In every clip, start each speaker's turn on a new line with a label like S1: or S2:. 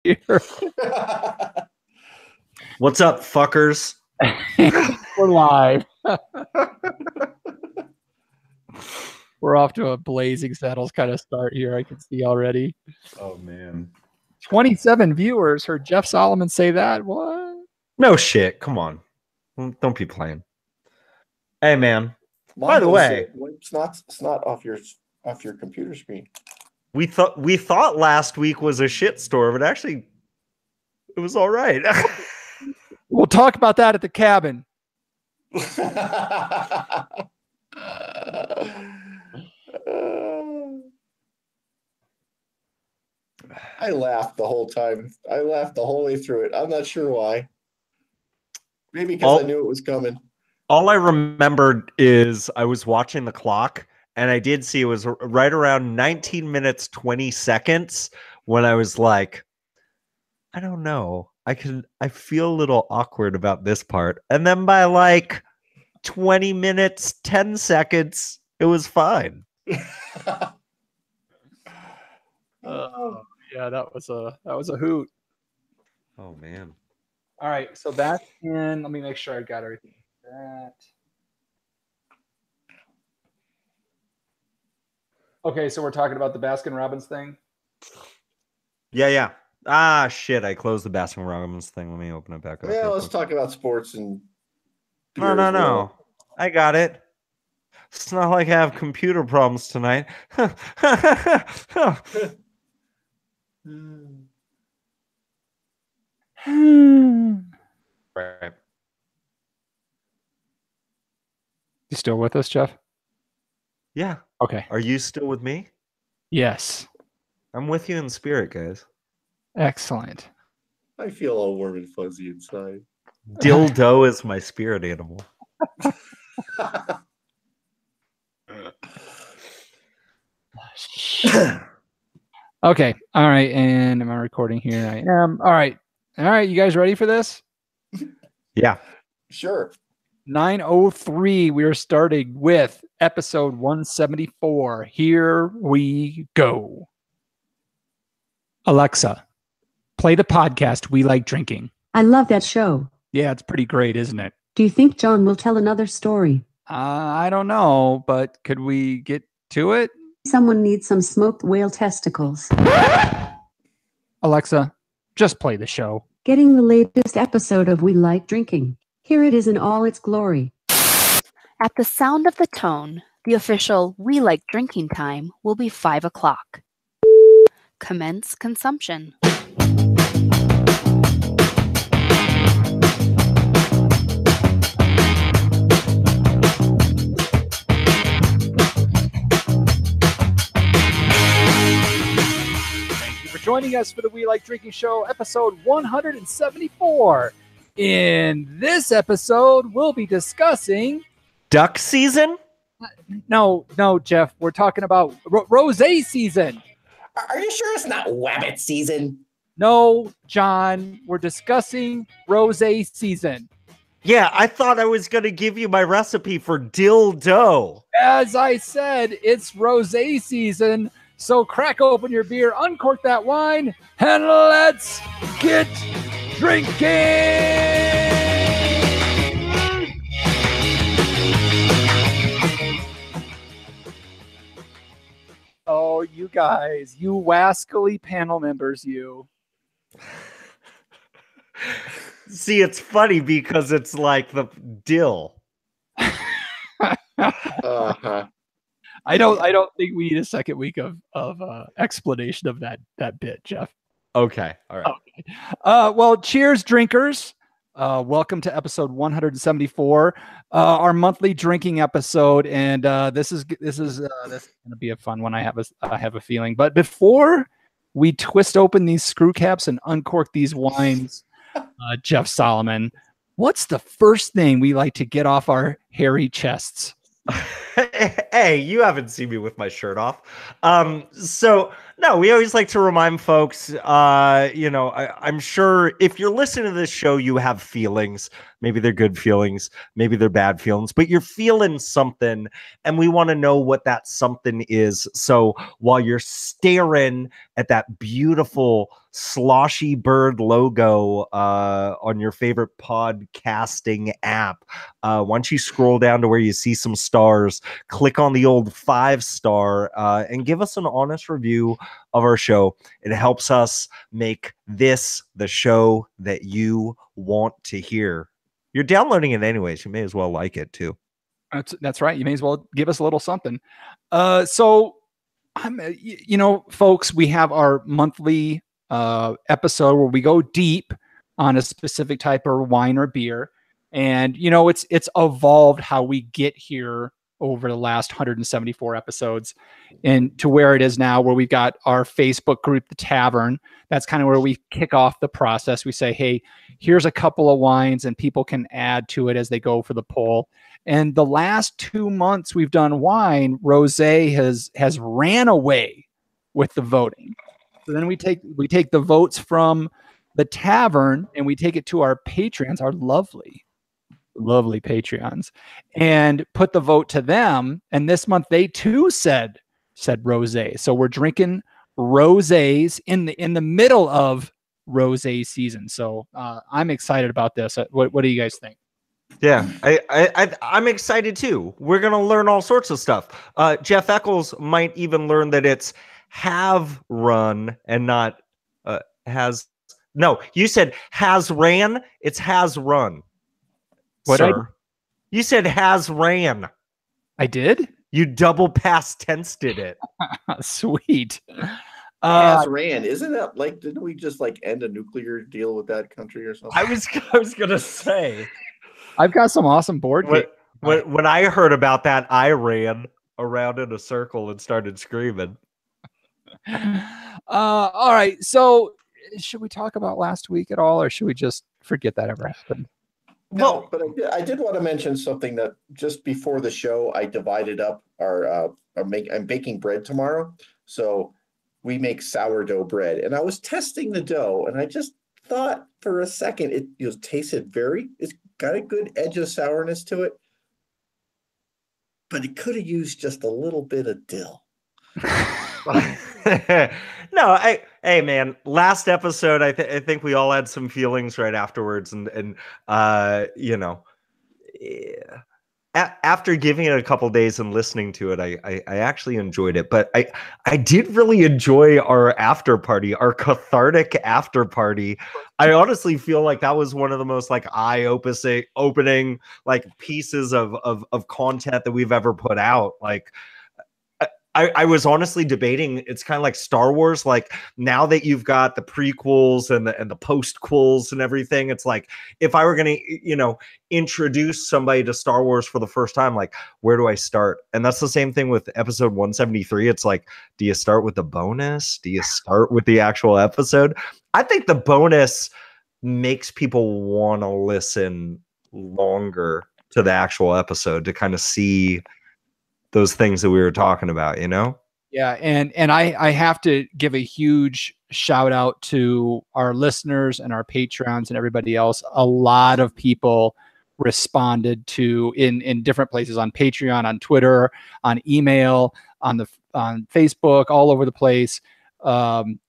S1: here.
S2: What's up, fuckers?
S1: We're live. We're off to a blazing saddles kind of start here. I can see already.
S2: Oh, man.
S1: 27 viewers. Heard Jeff Solomon say that. What?
S2: No shit. Come on. Don't be playing. Hey, man.
S3: Mine
S2: By the way,
S3: it's not off your computer screen.
S2: we thought last week was a shitstorm, but actually, it was all right.
S1: We'll talk about that at the cabin.
S3: I laughed the whole time. I laughed the whole way through it. I'm not sure why. Maybe because I knew it was coming.
S2: All I remembered is I was watching the clock, and I did see it was right around 19 minutes, 20 seconds when I was like, I don't know. I feel a little awkward about this part. And then by like 20 minutes, 10 seconds, it was fine.
S1: Yeah, that was a hoot.
S2: Oh, man.
S1: All right, so that's in. Let me make sure I got everything. Okay, so we're talking about the Baskin Robbins thing.
S2: Yeah. Ah, shit! I closed the Baskin Robbins thing. Let me open it back up.
S3: Yeah, let's talk about sports and.
S2: No. I got it. It's not like I have computer problems tonight. Right.
S1: You still with us, Jeff?
S2: Yeah.
S1: Okay.
S2: Are you still with me?
S1: Yes.
S2: I'm with you in spirit, guys.
S1: Excellent.
S3: I feel all warm and fuzzy inside.
S2: Dildo is my spirit animal.
S1: Okay. All right. And am I recording here? I am. All right. You guys ready for this?
S2: Yeah.
S3: Sure.
S1: 9:03. We are starting with episode 174. Here we go. Alexa, play the podcast We Like Drinking.
S4: I love that show.
S1: Yeah, it's pretty great, isn't it?
S4: Do you think John will tell another story?
S1: I don't know, but could we get to it?
S4: Someone needs some smoked whale testicles.
S1: Alexa, just play the show.
S4: Getting the latest episode of We Like Drinking. Here it is in all its glory.
S5: At the sound of the tone, the official We Like Drinking time will be 5 o'clock. Commence consumption.
S1: Joining us for the We Like Drinking Show, episode 174. In this episode, we'll be discussing...
S2: Duck season?
S1: No, Jeff. We're talking about Rosé season.
S3: Are you sure it's not Wabbit season?
S1: No, John. We're discussing Rosé season.
S2: Yeah, I thought I was going to give you my recipe for dildo.
S1: As I said, it's Rosé season. So crack open your beer, uncork that wine, and let's get drinking! Oh, you guys, you wascally panel members, you.
S2: See, it's funny because it's like the dill.
S3: Uh-huh.
S1: I don't think we need a second week of explanation of that bit, Jeff.
S2: Okay. All right.
S1: Okay. Well, cheers, drinkers. Welcome to episode 174, our monthly drinking episode, and this is going to be a fun one. I have a feeling. But before we twist open these screw caps and uncork these wines, Jeff Solomon, what's the first thing we like to get off our hairy chests?
S2: Hey, you haven't seen me with my shirt off. So No, we always like to remind folks, I'm sure if you're listening to this show, you have feelings. Maybe they're good feelings, maybe they're bad feelings, but you're feeling something, and we want to know what that something is. So while you're staring at that beautiful sloshy bird logo on your favorite podcasting app, once you scroll down to where you see some stars, click on the old 5-star and give us an honest review of our show. It helps us make this the show that you want to hear. You're downloading it anyways. You may as well like it too.
S1: That's right. You may as well give us a little something. So folks, we have our monthly episode where we go deep on a specific type of wine or beer. And, it's evolved how we get here over the last 174 episodes and to where it is now, where we've got our Facebook group, The Tavern. That's kind of where we kick off the process. We say, hey, here's a couple of wines, and people can add to it as they go for the poll. And the last 2 months we've done wine, Rosé has ran away with the voting. So then we take the votes from the Tavern and we take it to our Patreons, our lovely Patreons, and put the vote to them. And this month they too said rosé. So we're drinking rosés in the middle of rosé season. So I'm excited about this. What do you guys think?
S2: Yeah, I'm excited too. We're gonna learn all sorts of stuff. Jeff Eccles might even learn that it's have run and not has. No, you said has ran. It's has run.
S1: What
S2: sir? You said has ran.
S1: I did.
S2: You double past tensed it.
S1: Sweet.
S3: Has ran. Isn't that like? Didn't we just like end a nuclear deal with that country or something?
S2: I was gonna say.
S1: I've got some awesome board games.
S2: When I heard about that, I ran around in a circle and started screaming.
S1: All right. So should we talk about last week at all, or should we just forget that ever happened?
S3: No, but I did want to mention something that just before the show, I divided up I'm baking bread tomorrow. So we make sourdough bread, and I was testing the dough, and I just thought for a second it tasted it's got a good edge of sourness to it, but it could have used just a little bit of dill.
S2: No, hey man, last episode I think we all had some feelings right afterwards, and after giving it a couple days and listening to it, I actually enjoyed it. But I did really enjoy our after party, our cathartic after party. I honestly feel like that was one of the most like eye-opening like pieces of content that we've ever put out. Like I was honestly debating, it's kind of like Star Wars. Like now that you've got the prequels and the postquels and everything, it's like if I were going to, introduce somebody to Star Wars for the first time, like where do I start? And that's the same thing with episode 173. It's like, do you start with the bonus? Do you start with the actual episode? I think the bonus makes people want to listen longer to the actual episode to kind of see those things that we were talking about,
S1: Yeah, and I have to give a huge shout out to our listeners and our Patreons and everybody else. A lot of people responded to in different places, on Patreon, on Twitter, on email, on Facebook, all over the place,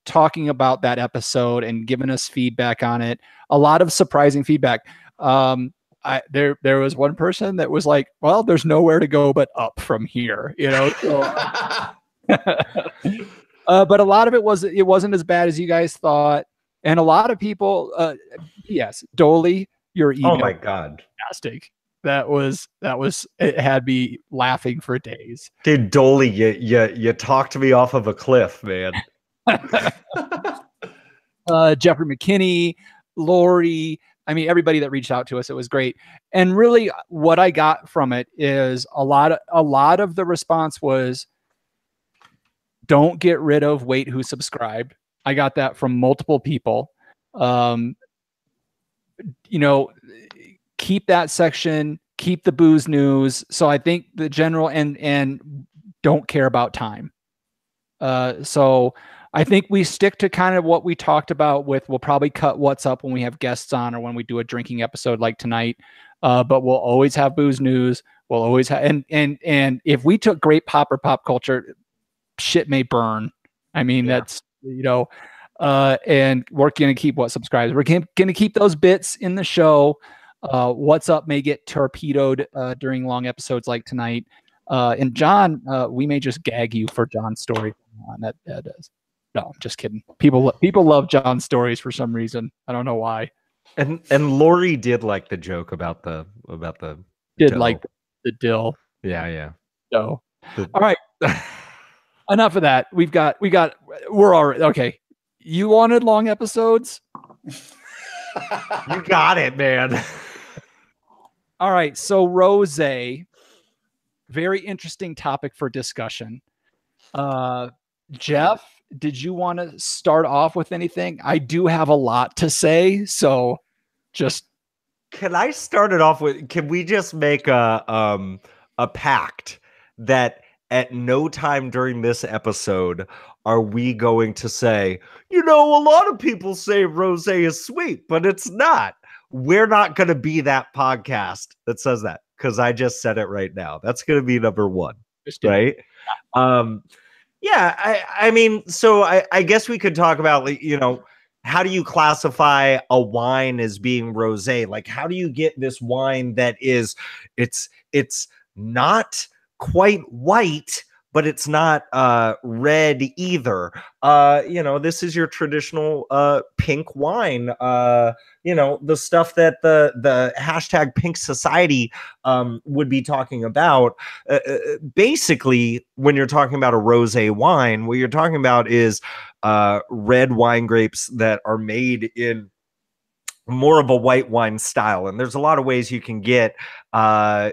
S1: talking about that episode and giving us feedback on it. A lot of surprising feedback. There was one person that was like, well, there's nowhere to go but up from here, so, but a lot of it wasn't as bad as you guys thought. And a lot of people, yes, Dolly, your email.
S2: Oh my God.
S1: Fantastic. That was, it had me laughing for days.
S2: Dude, Dolly, you talked me off of a cliff, man.
S1: Jeffrey McKinney, Lori, everybody that reached out to us, it was great. And really what I got from it is a lot of the response was, don't get rid of wait who subscribed. I got that from multiple people. Keep that section, keep the booze news. So I think the general and don't care about time. So I think we stick to kind of what we talked about with, we'll probably cut what's up when we have guests on or when we do a drinking episode like tonight. But we'll always have booze news. We'll always have, and if we took great pop or pop culture, shit may burn. I mean, that's, and we're going to keep what subscribers. We're going to keep those bits in the show. What's up may get torpedoed during long episodes like tonight. And John, we may just gag you for John's story. That is. No, just kidding. People love John's stories for some reason. I don't know why.
S2: And Lori did like the joke about the
S1: did
S2: dough.
S1: like the dill.
S2: Yeah.
S1: So, all right. Enough of that. We're already okay. You wanted long episodes?
S2: You got it, man.
S1: All right. So Rosé, very interesting topic for discussion. Jeff, did you want to start off with anything? I do have a lot to say, so just
S2: can I start it off with? Can we just make a pact that at no time during this episode are we going to say, a lot of people say rosé is sweet, but it's not. We're not going to be that podcast that says that, because I just said it right now. That's going to be number one, right? Yeah, I mean, so I guess we could talk about, how do you classify a wine as being rosé? Like, how do you get this wine that is, it's not quite white, but it's not red either. This is your traditional pink wine. The stuff that the hashtag Pink Society would be talking about. Basically, when you're talking about a rosé wine, what you're talking about is red wine grapes that are made in more of a white wine style. And there's a lot of ways you can get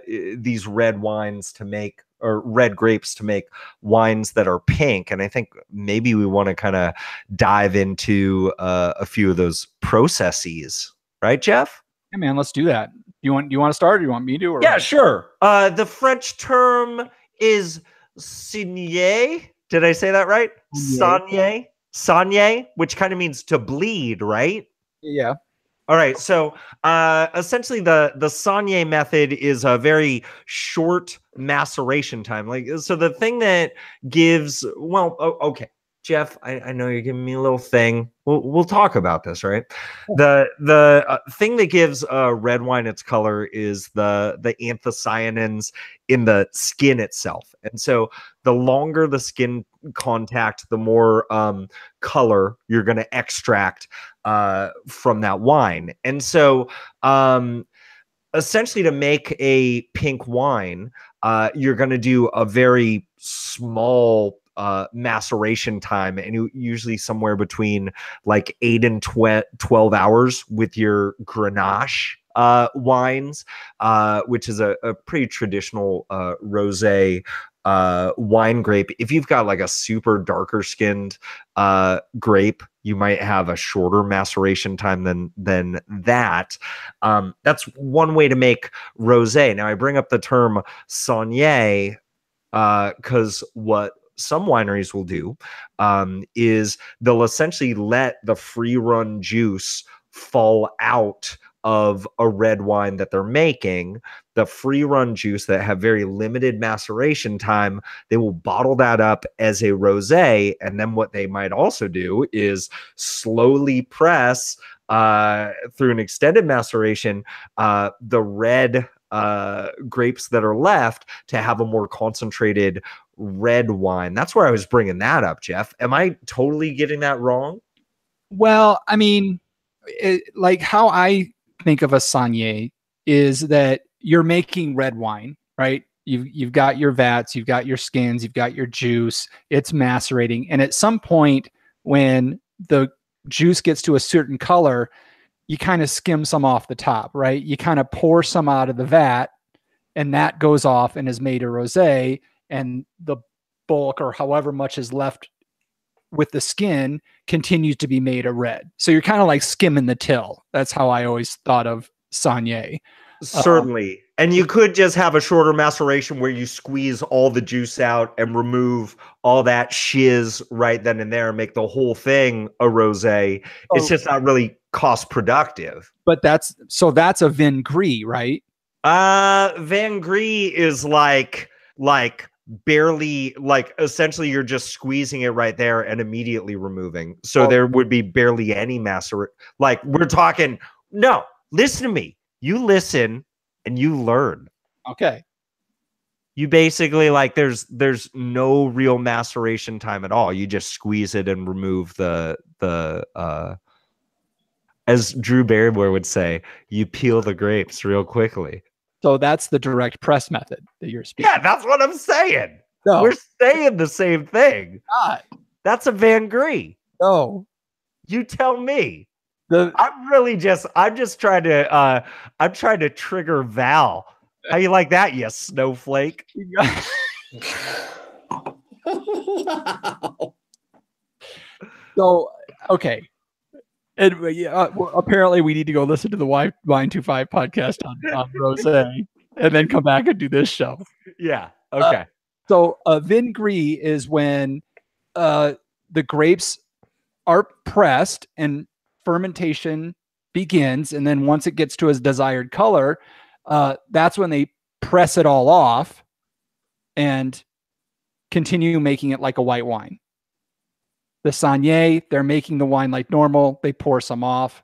S2: these red wines to make, or red grapes to make wines that are pink. And I think maybe we want to kind of dive into a few of those processes, right, Jeff?
S1: Yeah, man, let's do that. You want to start, or you want me to? Or?
S2: Yeah, sure. The French term is saigner. Did I say that right? Saigner, which kind of means to bleed, right?
S1: Yeah.
S2: All right, so essentially the saigner method is a very short maceration time. So the thing that gives, okay, Jeff, I know you're giving me a little thing. We'll talk about this, right? The thing that gives red wine its color is the anthocyanins in the skin itself. And so the longer the skin contact, the more color you're going to extract from that wine. And so essentially, to make a pink wine, you're going to do a very small maceration time, and usually somewhere between like 8 and 12 hours with your Grenache wines, which is a pretty traditional rosé wine grape. If you've got like a super darker skinned grape, you might have a shorter maceration time than that. That's one way to make rosé. Now I bring up the term saigner because what some wineries will do is they'll essentially let the free run juice fall out of a red wine that they're making. The free run juice that have very limited maceration time, they will bottle that up as a rosé. And then what they might also do is slowly press through an extended maceration the red grapes that are left to have a more concentrated red wine. That's where I was bringing that up, Jeff. Am I totally getting that wrong?
S1: Well, I mean, like how I think of a saigner is that you're making red wine, right? You've got your vats, you've got your skins, you've got your juice, it's macerating. And at some point when the juice gets to a certain color, you kind of skim some off the top, right? You kind of pour some out of the vat, and that goes off and is made a rosé, and the bulk or however much is left with the skin continues to be made a red. So you're kind of like skimming the till. That's how I always thought of saigner.
S2: Certainly. And you could just have a shorter maceration where you squeeze all the juice out and remove all that shiz right then and there and make the whole thing a rosé. It's just not really cost productive.
S1: But that's a vin gris, right?
S2: Van Gris is like barely, like essentially you're just squeezing it right there and immediately removing. So there would be barely any macer. Like we're talking. No, listen to me. You listen and you learn.
S1: Okay.
S2: You basically like there's no real maceration time at all. You just squeeze it and remove the as Drew Barrymore would say, you peel the grapes real quickly.
S1: So that's the direct press method that you're speaking.
S2: Yeah, that's what I'm saying.
S1: No.
S2: We're saying the same thing.
S1: God.
S2: That's a Van Gris.
S1: No.
S2: You tell me. I'm just trying to trigger Val. How you like that, you snowflake?
S1: So, okay. And apparently we need to go listen to the Wine 25 podcast on Rosé and then come back and do this show.
S2: Yeah. Okay.
S1: So vin gris is when the grapes are pressed and fermentation begins. And then once it gets to its desired color, that's when they press it all off and continue making it like a white wine. The Saignée, they're making the wine like normal. They pour some off.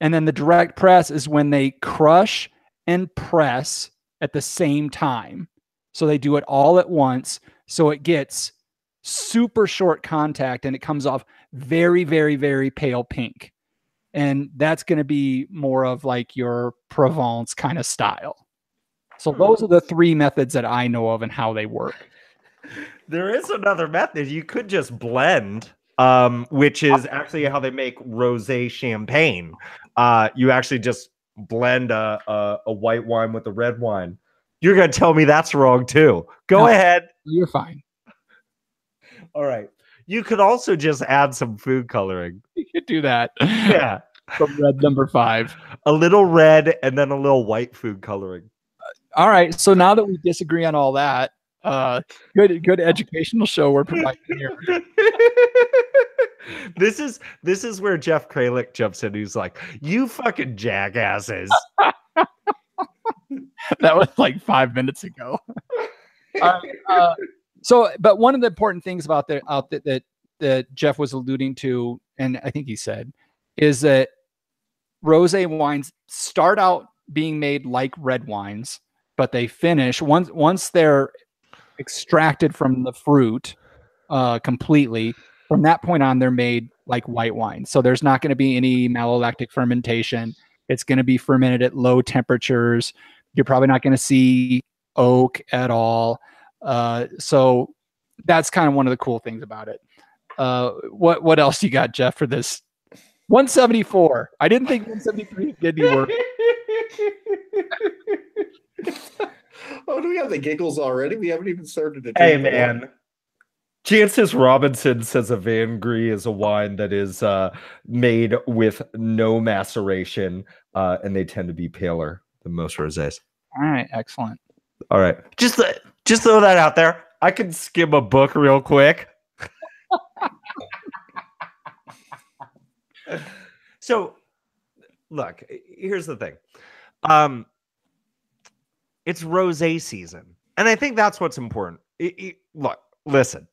S1: And then the direct press is when they crush and press at the same time. So they do it all at once. So it gets super short contact and it comes off very, very, very pale pink. And that's going to be more of like your Provence kind of style. So those are the three methods that I know of and how they work.
S2: There is another method. You could just blend. Which is actually how they make rosé champagne. You actually just blend a white wine with a red wine. You're going to tell me that's wrong too. Go ahead.
S1: You're fine.
S2: All right. You could also just add some food coloring.
S1: You could do that.
S2: Yeah.
S1: From red number 5.
S2: A little red and then a little white food coloring.
S1: All right. So now that we disagree on all that, good educational show we're providing here.
S2: This is where Jeff Kralik jumps in. He's like, "You fucking jackasses."
S1: That was like 5 minutes ago. But one of the important things about that Jeff was alluding to, and I think he said, is that rosé wines start out being made like red wines, but they finish once they're extracted from the fruit completely. From that point on, they're made like white wine. So there's not going to be any malolactic fermentation. It's going to be fermented at low temperatures. You're probably not going to see oak at all. So that's kind of one of the cool things about it. What else you got, Jeff, for this? 174. I didn't think 173 would get any worse.
S3: Oh, do we have the giggles already? We haven't even started to.
S2: Hey, man. Jancis Robinson says a Van Gris is a wine that is made with no maceration, and they tend to be paler than most rosés.
S1: All right, excellent.
S2: All right, just throw that out there. I can skim a book real quick. So, look, here's the thing. It's rosé season, and I think that's what's important. Look, listen.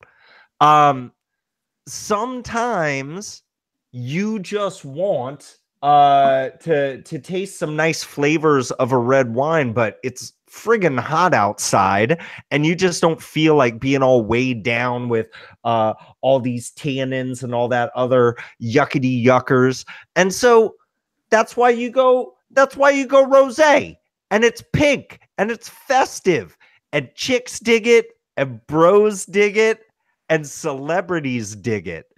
S2: Sometimes you just want to taste some nice flavors of a red wine, but it's friggin' hot outside and you just don't feel like being all weighed down with all these tannins and all that other yuckity yuckers. And so that's why you go rosé, and it's pink and it's festive and chicks dig it and bros dig it and celebrities dig it.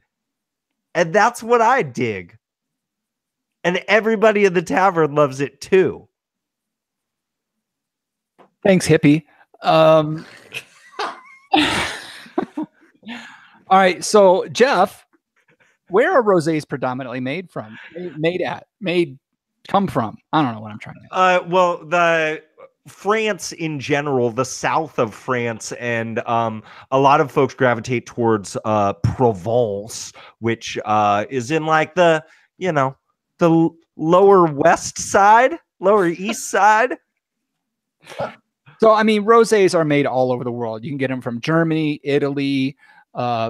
S2: And that's what I dig. And everybody in the tavern loves it too.
S1: Thanks, hippie. All right. So, Jeff, where are rosés predominantly made from? Come from? I don't know what I'm trying to say.
S2: Well, France in general, the south of France, and a lot of folks gravitate towards Provence, which is in like the, the lower west side, lower east side.
S1: So, I mean, rosés are made all over the world. You can get them from Germany, Italy,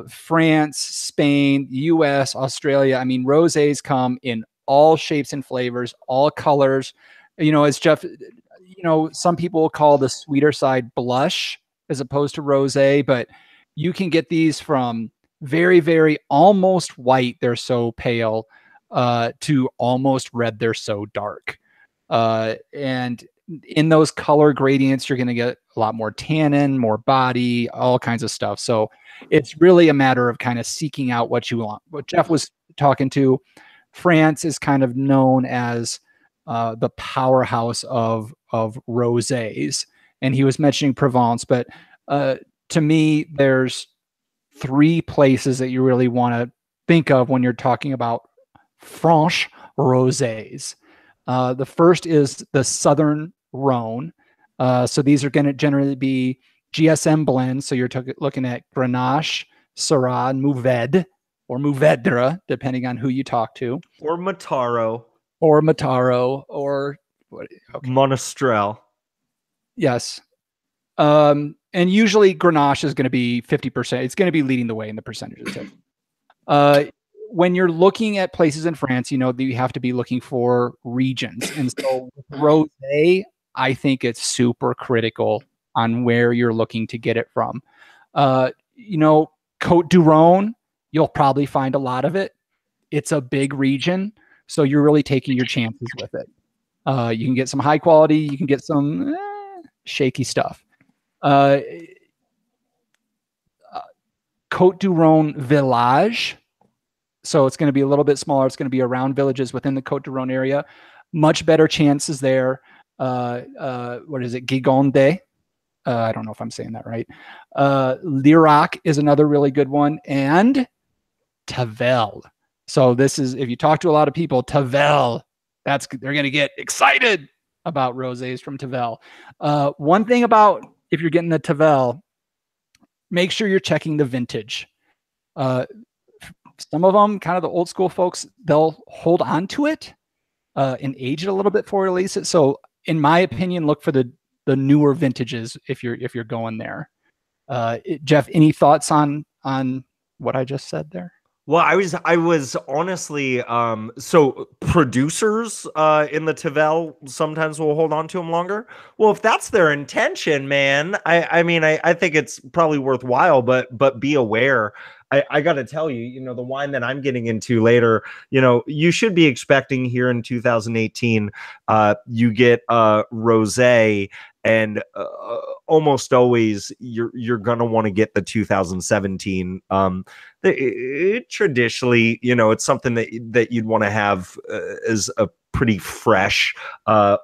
S1: France, Spain, US, Australia. I mean, rosés come in all shapes and flavors, all colors. As Jeff, some people call the sweeter side blush as opposed to rosé, but you can get these from very, very almost white, they're so pale, to almost red, they're so dark. And in those color gradients, you're going to get a lot more tannin, more body, all kinds of stuff. So it's really a matter of kind of seeking out what you want. What Jeff was talking to, France is kind of known as the powerhouse of rosés, and he was mentioning Provence. But to me, there's 3 places that you really want to think of when you're talking about Franche rosés. The first is the Southern Rhone. So these are going to generally be GSM blends. So you're looking at Grenache, Syrah, Mourvedre, or Mourvedre, depending on who you talk to.
S2: Or Mataro.
S1: Or Mataro, or
S2: Monastrell.
S1: Yes. And usually Grenache is going to be 50%. It's going to be leading the way in the percentages. When you're looking at places in France, that you have to be looking for regions. And so rosé, I think it's super critical on where you're looking to get it from. Côte du Rhône, you'll probably find a lot of it. It's a big region, so you're really taking your chances with it. You can get some high quality, you can get some shaky stuff. Côte du Rhône Village. So it's going to be a little bit smaller. It's going to be around villages within the Côte du Rhône area. Much better chances there. What is it? Gigonde. I don't know if I'm saying that right. Lirac is another really good one. And Tavel. So this is, if you talk to a lot of people, Tavel, they're going to get excited about rosés from Tavel. One thing about if you're getting the Tavel, make sure you're checking the vintage. Some of them, kind of the old school folks, they'll hold on to it and age it a little bit before you release it. So, in my opinion, look for the newer vintages if you're going there. Jeff, any thoughts on what I just said there?
S2: Well, I was honestly, so producers in the Tavel sometimes will hold on to them longer. Well, if that's their intention, man, I mean, I think it's probably worthwhile, but be aware. I got to tell you, the wine that I'm getting into later, you should be expecting here in 2018, you get rosé, and almost always you're gonna want to get the 2017. Traditionally, it's something that you'd want to have as a pretty fresh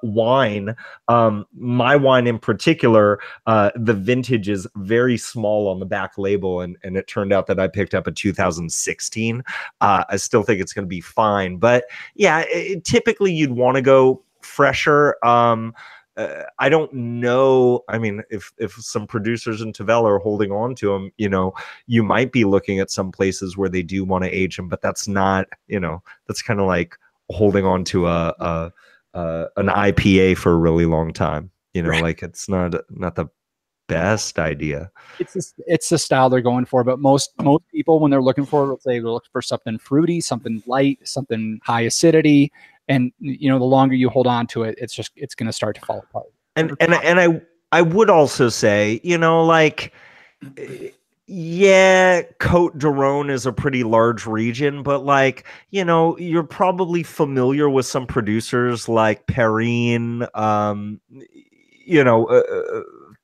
S2: wine. My wine in particular, the vintage is very small on the back label, and it turned out that I picked up a 2016. I still think it's going to be fine, but yeah, typically you'd want to go fresher. I don't know. I mean, if some producers in Tavel are holding on to them, you might be looking at some places where they do want to age them, but that's not, that's kind of like holding on to an IPA for a really long time.
S1: Right.
S2: Like it's not the best idea.
S1: It's the style they're going for, but most people, when they're looking for it, they look for something fruity, something light, something high acidity. And the longer you hold on to it, it's going to start to fall apart.
S2: And I would also say, like, yeah, Côte du Rhône is a pretty large region, but like, you're probably familiar with some producers like Perrine,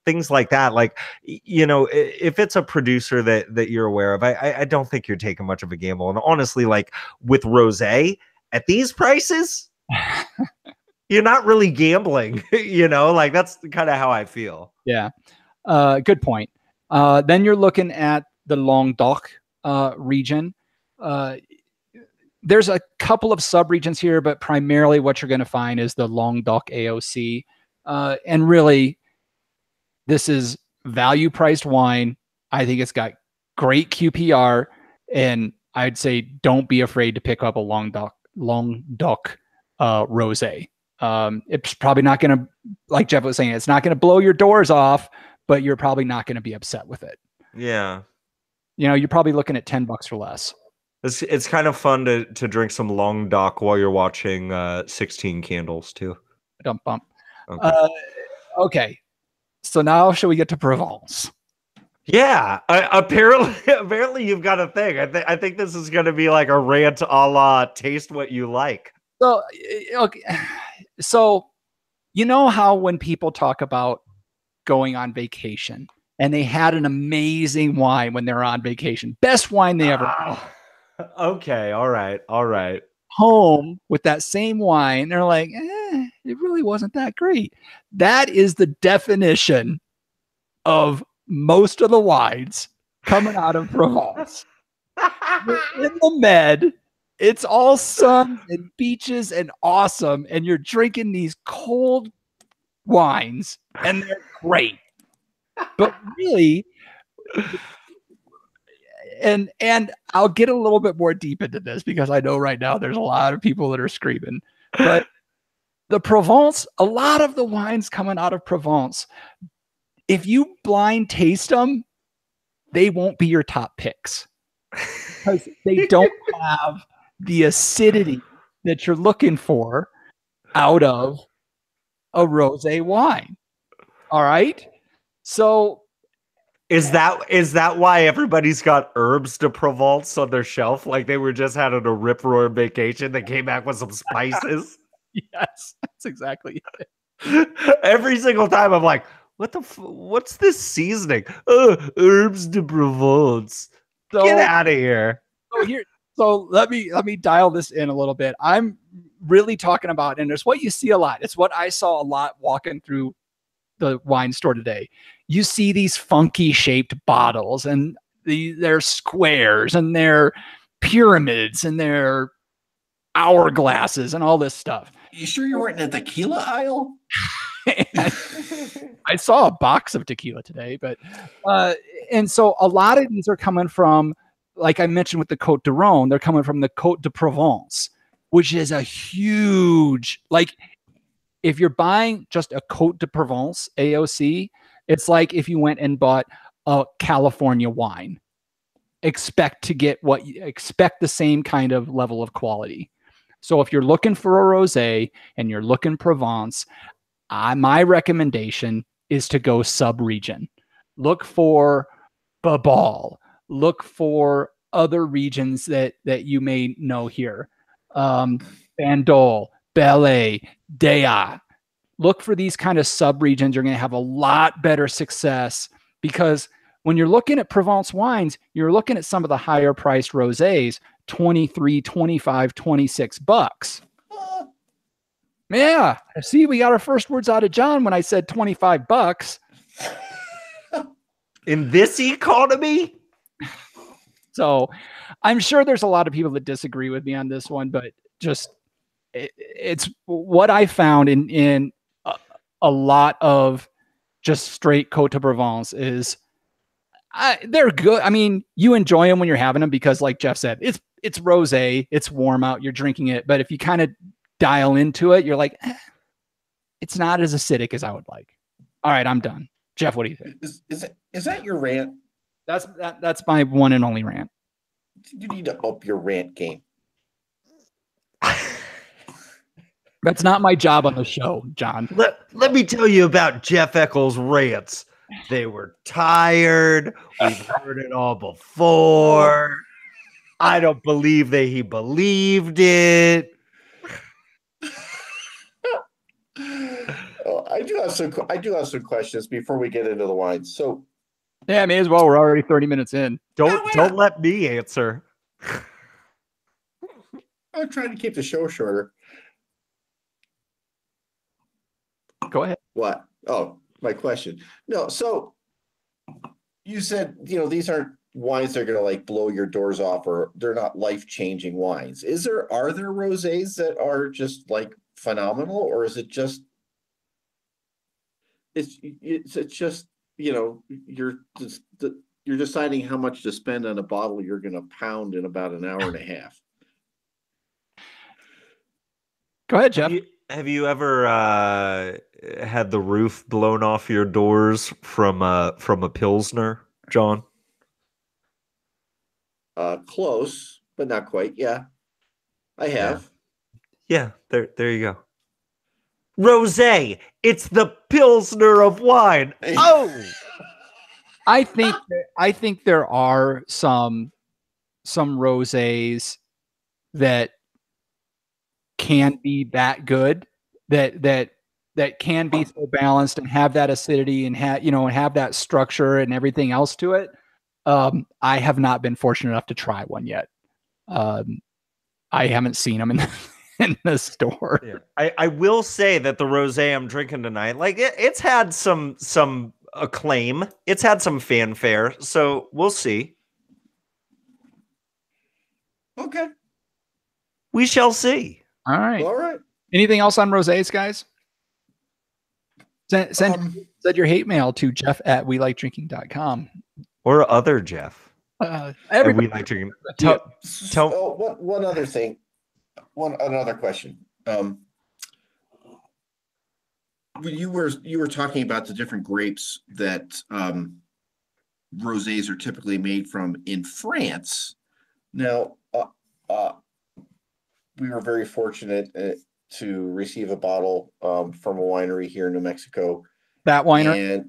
S2: things like that. Like, if it's a producer that you're aware of, I don't think you're taking much of a gamble. And honestly, like with rosé, at these prices, you're not really gambling, like that's kind of how I feel.
S1: Yeah. Good point. Then you're looking at the Languedoc region. There's a couple of sub-regions here, but primarily what you're going to find is the Languedoc AOC. And really, this is value priced wine. I think it's got great QPR, and I'd say don't be afraid to pick up a Languedoc rosé. It's probably not going to, like Jeff was saying, it's not going to blow your doors off, but you're probably not going to be upset with it.
S2: Yeah.
S1: You're probably looking at $10 or less.
S2: It's kind of fun to drink some Languedoc while you're watching 16 Candles too.
S1: Dump bump.
S2: Okay.
S1: Okay. So now shall we get to Provence?
S2: Yeah. Apparently you've got a thing. I think this is going to be like a rant a la taste what you like.
S1: So, okay. So, you know how when people talk about going on vacation and they had an amazing wine when they're on vacation, best wine they ever had.
S2: Okay. All right.
S1: Home with that same wine, they're like, it really wasn't that great. That is the definition of most of the wines coming out of Provence. You're in the Med, it's all sun and beaches and awesome, and you're drinking these cold wines, and they're great. But really, and I'll get a little bit more deep into this because I know right now there's a lot of people that are screaming. But the Provence, a lot of the wines coming out of Provence, if you blind taste them, they won't be your top picks because they don't have the acidity that you're looking for out of a rosé wine. All right. So
S2: is that why everybody's got herbs de Provence on their shelf? Like they were just having a rip roaring vacation. They came back with some spices.
S1: Yes, that's exactly it.
S2: Every single time I'm like, what's this seasoning? Herbs de Provence.
S1: So,
S2: get out of here.
S1: So let me dial this in a little bit. I'm really talking about, and it's what you see a lot. It's what I saw a lot walking through the wine store today. You see these funky shaped bottles, and they're squares, and they're pyramids, and they're hourglasses, and all this stuff.
S3: You sure you weren't in the tequila aisle?
S1: I saw a box of tequila today, but and so a lot of these are coming from, like I mentioned with the Côte de Rhône, they're coming from the Côte de Provence, which is a huge, like if you're buying just a Côte de Provence AOC, it's like if you went and bought a California wine. Expect the same kind of level of quality. So if you're looking for a rosé and you're looking Provence, my recommendation is to go sub-region. Look for Babal. Look for other regions that you may know here. Bandol, Belley, Dea. Look for these kind of sub-regions. You're going to have a lot better success because when you're looking at Provence wines, you're looking at some of the higher priced rosés, $23, $25, $26. Yeah. See, we got our first words out of John when I said $25.
S2: In this economy?
S1: So I'm sure there's a lot of people that disagree with me on this one, but just it's what I found in a lot of just straight Côte de Provence is they're good. I mean, you enjoy them when you're having them because, like Jeff said, it's rosé, it's warm out, you're drinking it. But if you kind of dial into it, you're like, it's not as acidic as I would like. All right, I'm done. Jeff, what do you think?
S3: Is that your rant?
S1: That's my one and only rant.
S3: You need to up your rant game.
S1: That's not my job on the show, John.
S2: Let me tell you about Jeff Eccles' rants. They were tired. We've heard it all before. I don't believe that he believed it.
S3: I do have some questions before we get into the wine. So,
S1: yeah, may as well. We're already 30 minutes in.
S2: Don't let me answer.
S3: I'm trying to keep the show shorter.
S1: Go ahead.
S3: What? Oh, my question. No, so you said, these aren't wines that are going to like blow your doors off, or they're not life-changing wines. Are there rosés that are just like phenomenal, or is it just it's just, you're you're deciding how much to spend on a bottle you're going to pound in about an hour and a half.
S1: Go ahead, Jeff.
S2: Have you ever had the roof blown off your doors from a Pilsner, John?
S3: Close, but not quite. Yeah, I have.
S2: Yeah, there you go. Rosé, it's the Pilsner of wine. Oh,
S1: I think there are some rosés that can be that good, that can be so balanced and have that acidity and have that structure and everything else to it. I have not been fortunate enough to try one yet. I haven't seen them in the store.
S2: Yeah. I will say that the rosé I'm drinking tonight, like it's had some acclaim. It's had some fanfare, so we'll see.
S3: Okay.
S2: We shall see.
S1: All right.
S3: All right.
S1: Anything else on rosés, guys? Send your hate mail to jeff@welikedrinking.com.
S2: Or other Jeff.
S1: Everybody.
S2: We like drinking. Tell
S3: One other thing. Another question. You were talking about the different grapes that rosés are typically made from in France. Now, we were very fortunate to receive a bottle from a winery here in New Mexico.
S1: That winery?
S3: And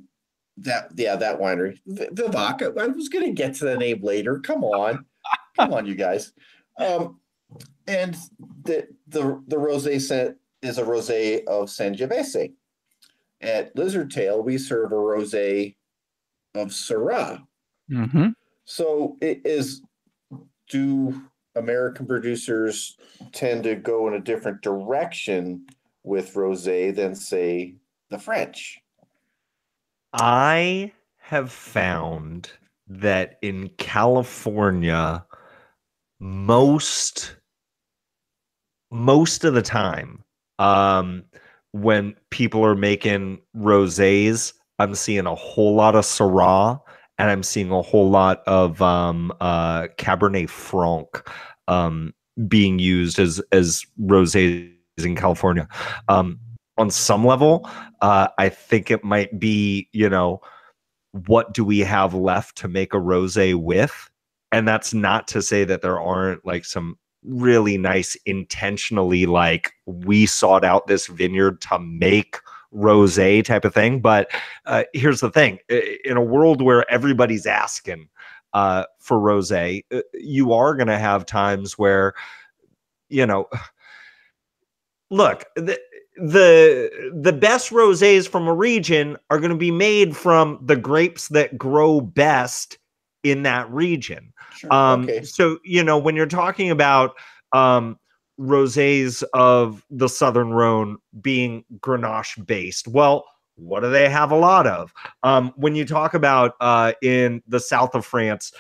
S3: that winery. Vivac. I was going to get to the name later. Come on, you guys. And the rosé scent is a rosé of Sangiovese. At Lizard Tail, we serve a rosé of Syrah.
S1: Mm-hmm.
S3: So do American producers tend to go in a different direction with rosé than, say, the French?
S2: I have found that in California, most of the time, when people are making rosés, I'm seeing a whole lot of Syrah and I'm seeing a whole lot of Cabernet Franc being used as rosés in California. On some level, I think it might be, what do we have left to make a rosé with? And that's not to say that there aren't like some really nice, intentionally, like, we sought out this vineyard to make rosé type of thing. But here's the thing: in a world where everybody's asking for rosé, you are going to have times where, look, the best rosés from a region are going to be made from the grapes that grow best in that region.
S3: Sure. Okay.
S2: So, when you're talking about rosés of the Southern Rhone being Grenache based, well, what do they have a lot of? When you talk about in the south of France,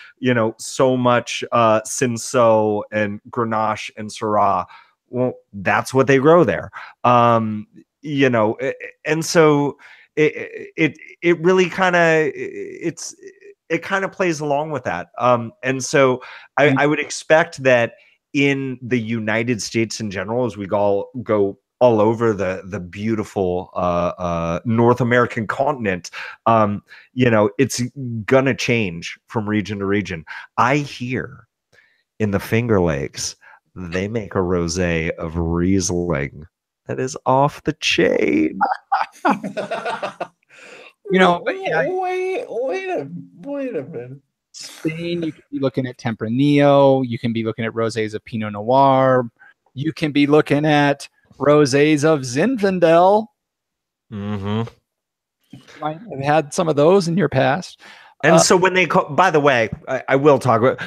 S2: so much Cinsault and Grenache and Syrah, well, that's what they grow there. And so it really kind of it kind of plays along with that. And so I would expect that in the United States in general, as we go all over the beautiful North American continent, it's gonna change from region to region. I hear in the Finger Lakes they make a rosé of Riesling that is off the chain.
S3: Wait a minute.
S1: Spain, you can be looking at Tempranillo. You can be looking at rosés of Pinot Noir. You can be looking at rosés of Zinfandel.
S2: Mm-hmm.
S1: You might have had some of those in your past.
S2: And so when they call, by the way, I will talk about,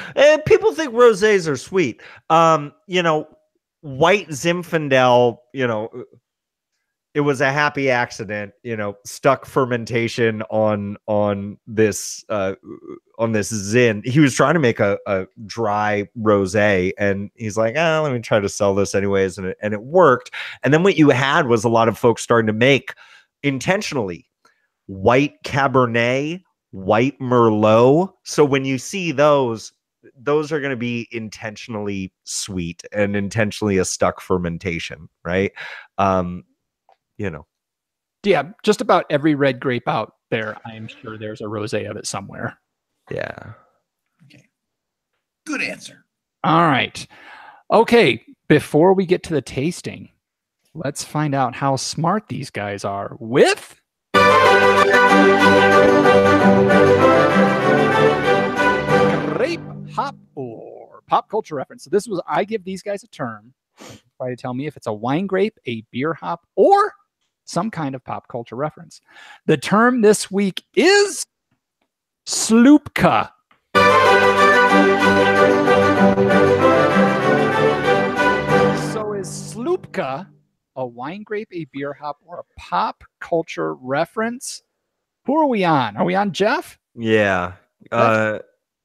S2: people think rosés are sweet. White Zinfandel, it was a happy accident, stuck fermentation on this Zin. He was trying to make a dry rosé, and he's like, let me try to sell this anyways. And it worked. And then what you had was a lot of folks starting to make intentionally white Cabernet, white Merlot. So when you see those are going to be intentionally sweet and intentionally a stuck fermentation, right?
S1: Yeah, just about every red grape out there, I'm sure there's a rosé of it somewhere.
S2: Yeah.
S3: Okay. Good answer.
S1: All right. Okay, before we get to the tasting, let's find out how smart these guys are with grape hop or pop culture reference. So this was, I give these guys a term, try to tell me if it's a wine grape, a beer hop, or some kind of pop culture reference. The term this week is sloopka. So is sloopka a wine grape, a beer hop, or a pop culture reference? Who are we on? Are we on Jeff?
S2: Yeah.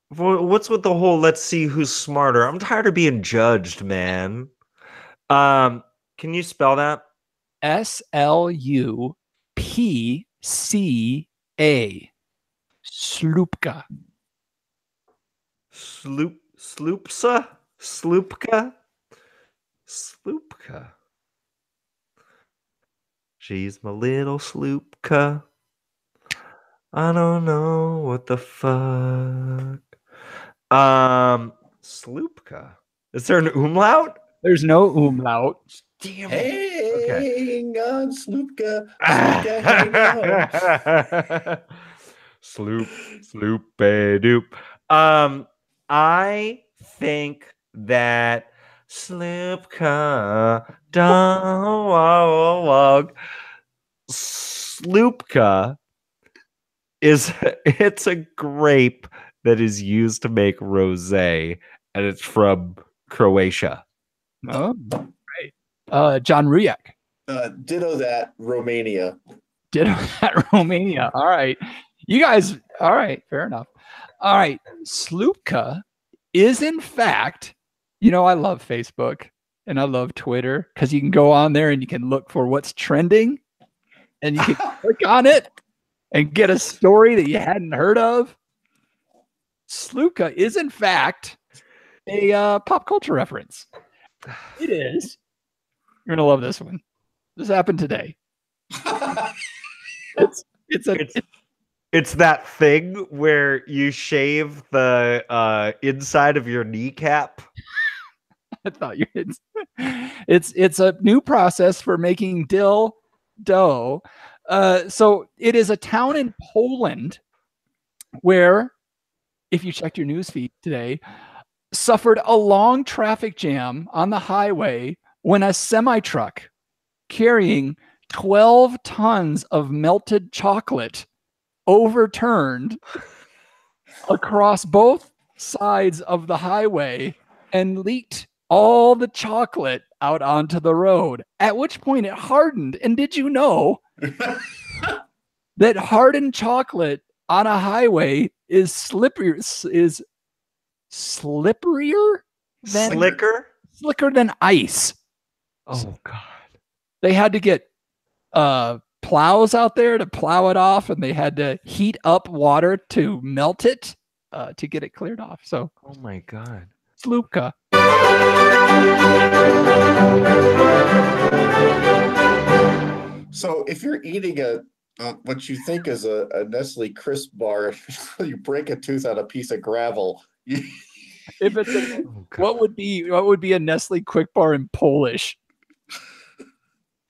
S2: What's with the whole let's see who's smarter? I'm tired of being judged, man. Can you spell that?
S1: Slupca. Sloopka.
S2: Sloopka. She's my little sloopka. I don't know what the fuck. Sloopka. Is there an umlaut?
S1: There's no umlaut.
S2: Damn it.
S3: Hang on, Sloopka. Sloopka, hang on.
S2: Sloop doop. I think that Sloopka dog Sloopka it's a grape that is used to make rosé, and it's from Croatia.
S1: Oh, right. John Rujak.
S3: Ditto that, Romania.
S1: Ditto that, Romania. All right. You guys, all right, fair enough. All right. Sloopka is in fact, I love Facebook and I love Twitter because you can go on there and you can look for what's trending and you can click on it and get a story that you hadn't heard of. Sloopka is in fact a pop culture reference. It is. You're gonna love this one. This happened today.
S2: It's that thing where you shave the inside of your kneecap.
S1: I thought you did. It's a new process for making dill dough. So it is a town in Poland where, if you checked your newsfeed today, suffered a long traffic jam on the highway when a semi-truck carrying 12 tons of melted chocolate overturned across both sides of the highway and leaked all the chocolate out onto the road, at which point it hardened. And did you know that hardened chocolate on a highway is slipperier than ice?
S2: Oh God.
S1: They had to get plows out there to plow it off, and they had to heat up water to melt it to get it cleared off. So,
S2: oh my God,
S1: Sloopka.
S3: So, if you're eating what you think is a Nestle Crisp bar, you break a tooth on a piece of gravel.
S1: If it's what would be a Nestle Quick Bar in Polish?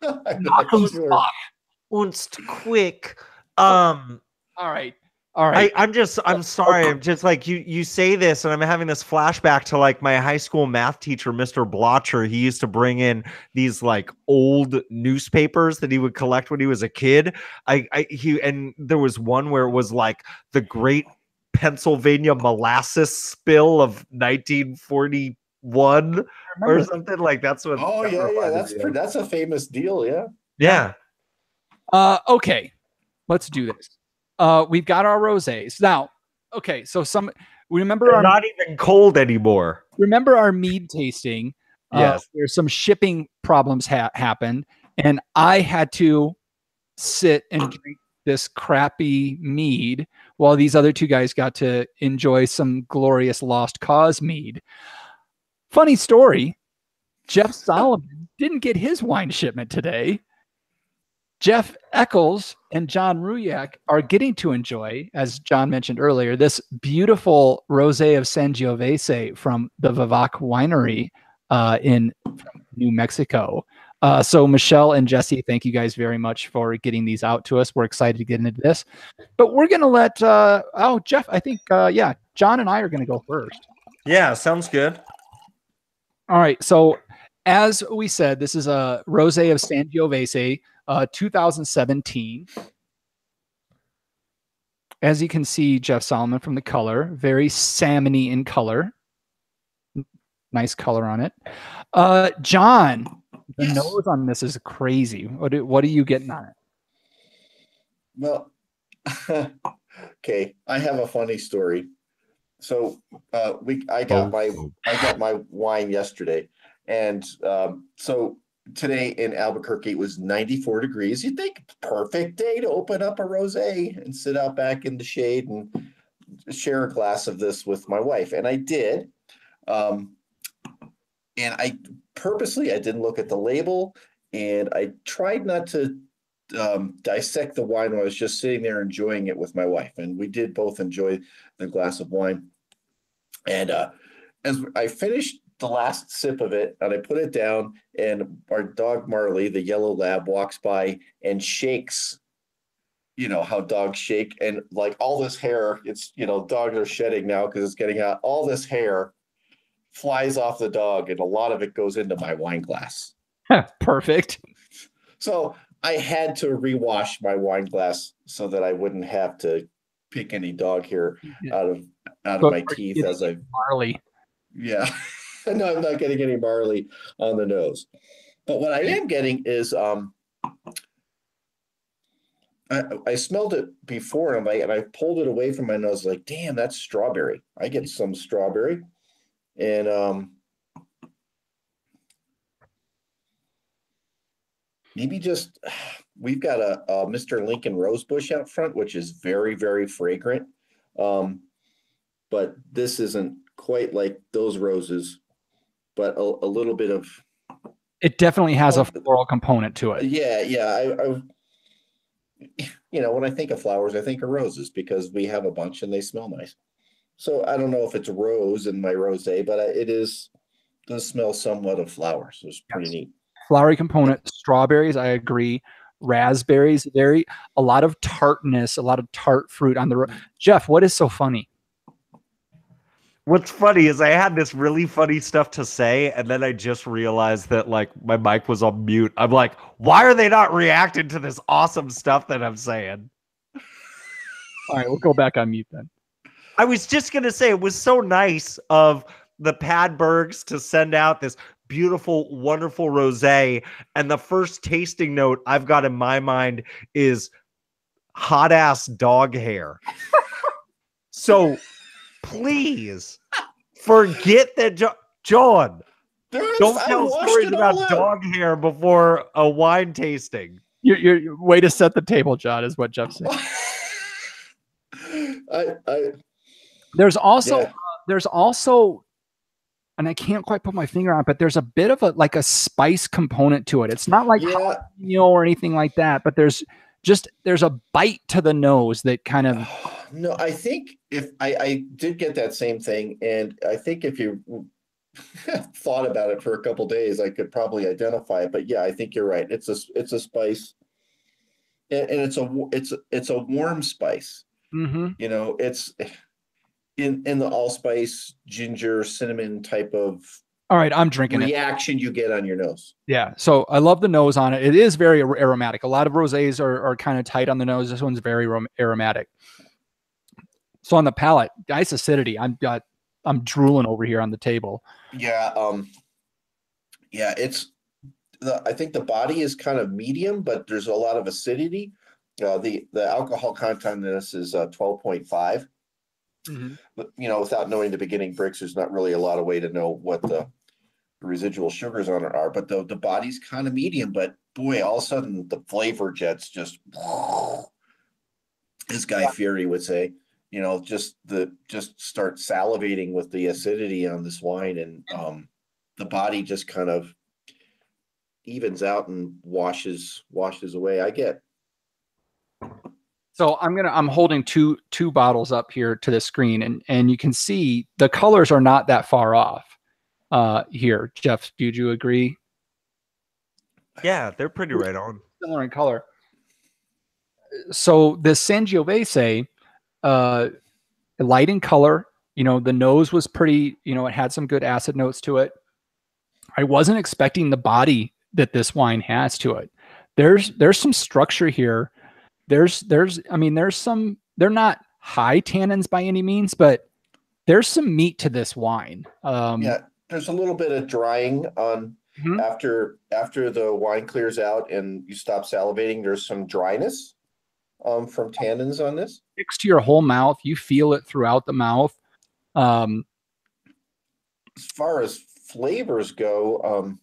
S3: I'm not sure.
S2: Unst quick.
S1: All right.
S2: I'm sorry. I'm just like you say this and I'm having this flashback to like my high school math teacher, Mr. Blotcher. He used to bring in these like old newspapers that he would collect when he was a kid. And there was one where it was like the Great Pennsylvania Molasses Spill of 1941 or something like that's what.
S3: Oh yeah, that's a famous deal.
S2: Yeah.
S1: Okay, let's do this. We've got our rosés now. Okay, so
S2: They're not even cold anymore.
S1: Remember our mead tasting?
S2: Yes.
S1: There's some shipping problems happened, and I had to sit and drink this crappy mead while these other two guys got to enjoy some glorious Lost Cause mead. Funny story, Jeff Solomon didn't get his wine shipment today. Jeff Eccles and John Ruyak are getting to enjoy, as John mentioned earlier, this beautiful Rosé of Sangiovese from the Vivac Winery in New Mexico. So Michelle and Jesse, thank you guys very much for getting these out to us. We're excited to get into this. But we're going to let, Jeff, I think, John and I are going to go first.
S2: Yeah, sounds good.
S1: All right. So as we said, this is a Rosé of Sangiovese, 2017. As you can see, Jeff Solomon from the color, very salmon-y in color. Nice color on it. John, the nose on this is crazy. What are you getting on it?
S3: Well, okay, I have a funny story. So I got my wine yesterday, and so today in Albuquerque it was 94 degrees. You'd think perfect day to open up a rosé and sit out back in the shade and share a glass of this with my wife, and I did. And I didn't look at the label, and I tried not to dissect the wine when I was just sitting there enjoying it with my wife, and we did both enjoy the glass of wine. And as I finished the last sip of it and I put it down, and our dog Marley, the yellow lab, walks by and shakes. You know how dogs shake, and like all this hair, it's, dogs are shedding now because it's getting hot. All this hair flies off the dog, and a lot of it goes into my wine glass.
S1: Perfect.
S3: So I had to rewash my wine glass so that I wouldn't have to pick any dog hair out of my teeth as I
S1: Marley.
S3: Yeah. No, I'm not getting any Marley on the nose. But what I am getting is I smelled it before, and I pulled it away from my nose, like, damn, that's strawberry. I get some strawberry. And maybe just we've got a Mr. Lincoln Rosebush out front, which is very, very fragrant. But this isn't quite like those roses, but a little bit of.
S1: It definitely has a floral component to it.
S3: Yeah. When I think of flowers, I think of roses because we have a bunch and they smell nice. So I don't know if it's rose in my rosé, but it does smell somewhat of flowers. So it's pretty neat.
S1: Flowery component, strawberries, I agree. Raspberries, a lot of tartness, a lot of tart fruit on the. Jeff, what is so funny?
S2: What's funny is I had this really funny stuff to say, and then I just realized that like my mic was on mute. I'm like, why are they not reacting to this awesome stuff that I'm saying?
S1: All right, we'll go back on mute then.
S2: I was just going to say, it was so nice of the Padbergs to send out this beautiful, wonderful rosé. And the first tasting note I've got in my mind is hot ass dog hair. So please forget that, John. Don't tell stories about dog hair before a wine tasting.
S1: Your way to set the table, John, is what Jeff said. There's also, and I can't quite put my finger on it, but there's a bit of a spice component to it. It's not like jalapeno or anything like that, but there's a bite to the nose that kind of.
S3: No, I think if I did get that same thing, and I think if you thought about it for a couple days, I could probably identify it. But yeah, I think you're right. It's a spice, and it's a warm spice.
S1: Mm-hmm.
S3: It's in the allspice, ginger, cinnamon type of.
S1: All right, I'm drinking
S3: reaction you get on your nose.
S1: Yeah, so I love the nose on it. It is very aromatic. A lot of rosés are kind of tight on the nose. This one's very aromatic. So on the palate, nice acidity. I'm drooling over here on the table.
S3: Yeah, I think the body is kind of medium, but there's a lot of acidity. The alcohol content in this is 12.5. Mm-hmm. But without knowing the beginning bricks, there's not really a lot of way to know what the residual sugars on it are. But the body's kind of medium. But boy, all of a sudden the flavor jets just as Guy Fieri would say, just start salivating with the acidity on this wine, and the body just kind of evens out and washes away.
S1: So I'm holding two bottles up here to the screen, and you can see the colors are not that far off here. Jeff, do you agree?
S2: Yeah, they're pretty right on.
S1: Similar in color. So the Sangiovese, light in color, the nose was pretty, it had some good acid notes to it. I wasn't expecting the body that this wine has to it. There's some structure here. There's some, they're not high tannins by any means, but there's some meat to this wine.
S3: There's a little bit of drying on after the wine clears out and you stop salivating. There's some dryness from tannins on this.
S1: Sticks to your whole mouth. You feel it throughout the mouth.
S3: As far as flavors go,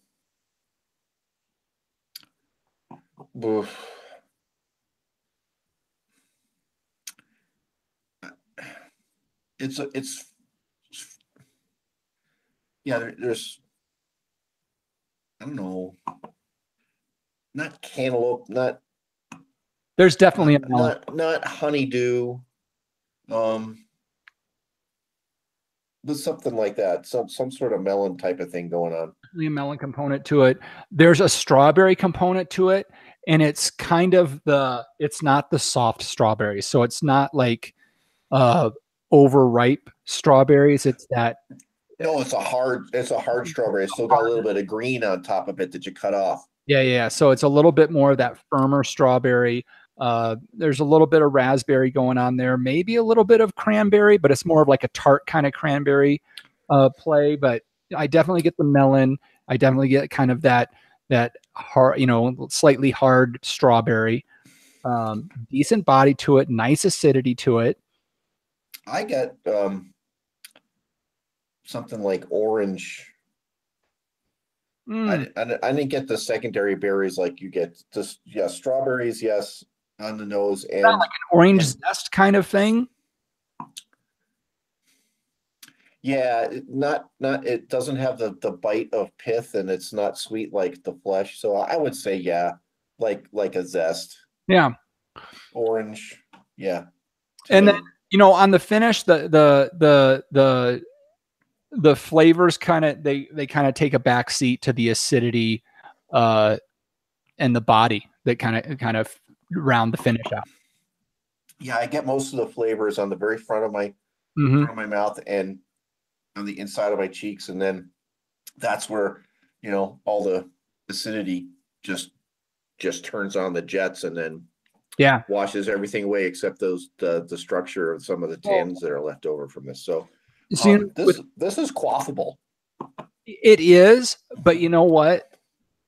S3: there's, I don't know, not cantaloupe,
S1: there's definitely
S3: not honeydew, there's something like that, some sort of melon type of thing going on.
S1: A melon component to it. There's a strawberry component to it, and it's kind of it's not the soft strawberries, so it's not like overripe strawberries. It's that.
S3: No, it's a hard strawberry. It's still got a little bit of green on top of it that you cut off.
S1: Yeah. So it's a little bit more of that firmer strawberry. There's a little bit of raspberry going on there, maybe a little bit of cranberry, but it's more of like a tart kind of cranberry play. But I definitely get the melon. I definitely get kind of that hard, slightly hard strawberry. Decent body to it, nice acidity to it.
S3: I get something like orange. I didn't get the secondary berries like you get. Just strawberries, yes, on the nose, and
S1: not like an orange zest kind of thing.
S3: Yeah, not it doesn't have the bite of pith, and it's not sweet like the flesh. So I would say like a zest.
S1: Yeah,
S3: orange. Yeah,
S1: and then on the finish, the flavors kind of they kind of take a back seat to the acidity, and the body that kind of round the finish out.
S3: Yeah, I get most of the flavors on the very front of my front of my mouth and on the inside of my cheeks, and then that's where all the acidity just turns on the jets, and then washes everything away except the structure of some of the tannins that are left over from this. So this is quaffable.
S1: It is, but you know what?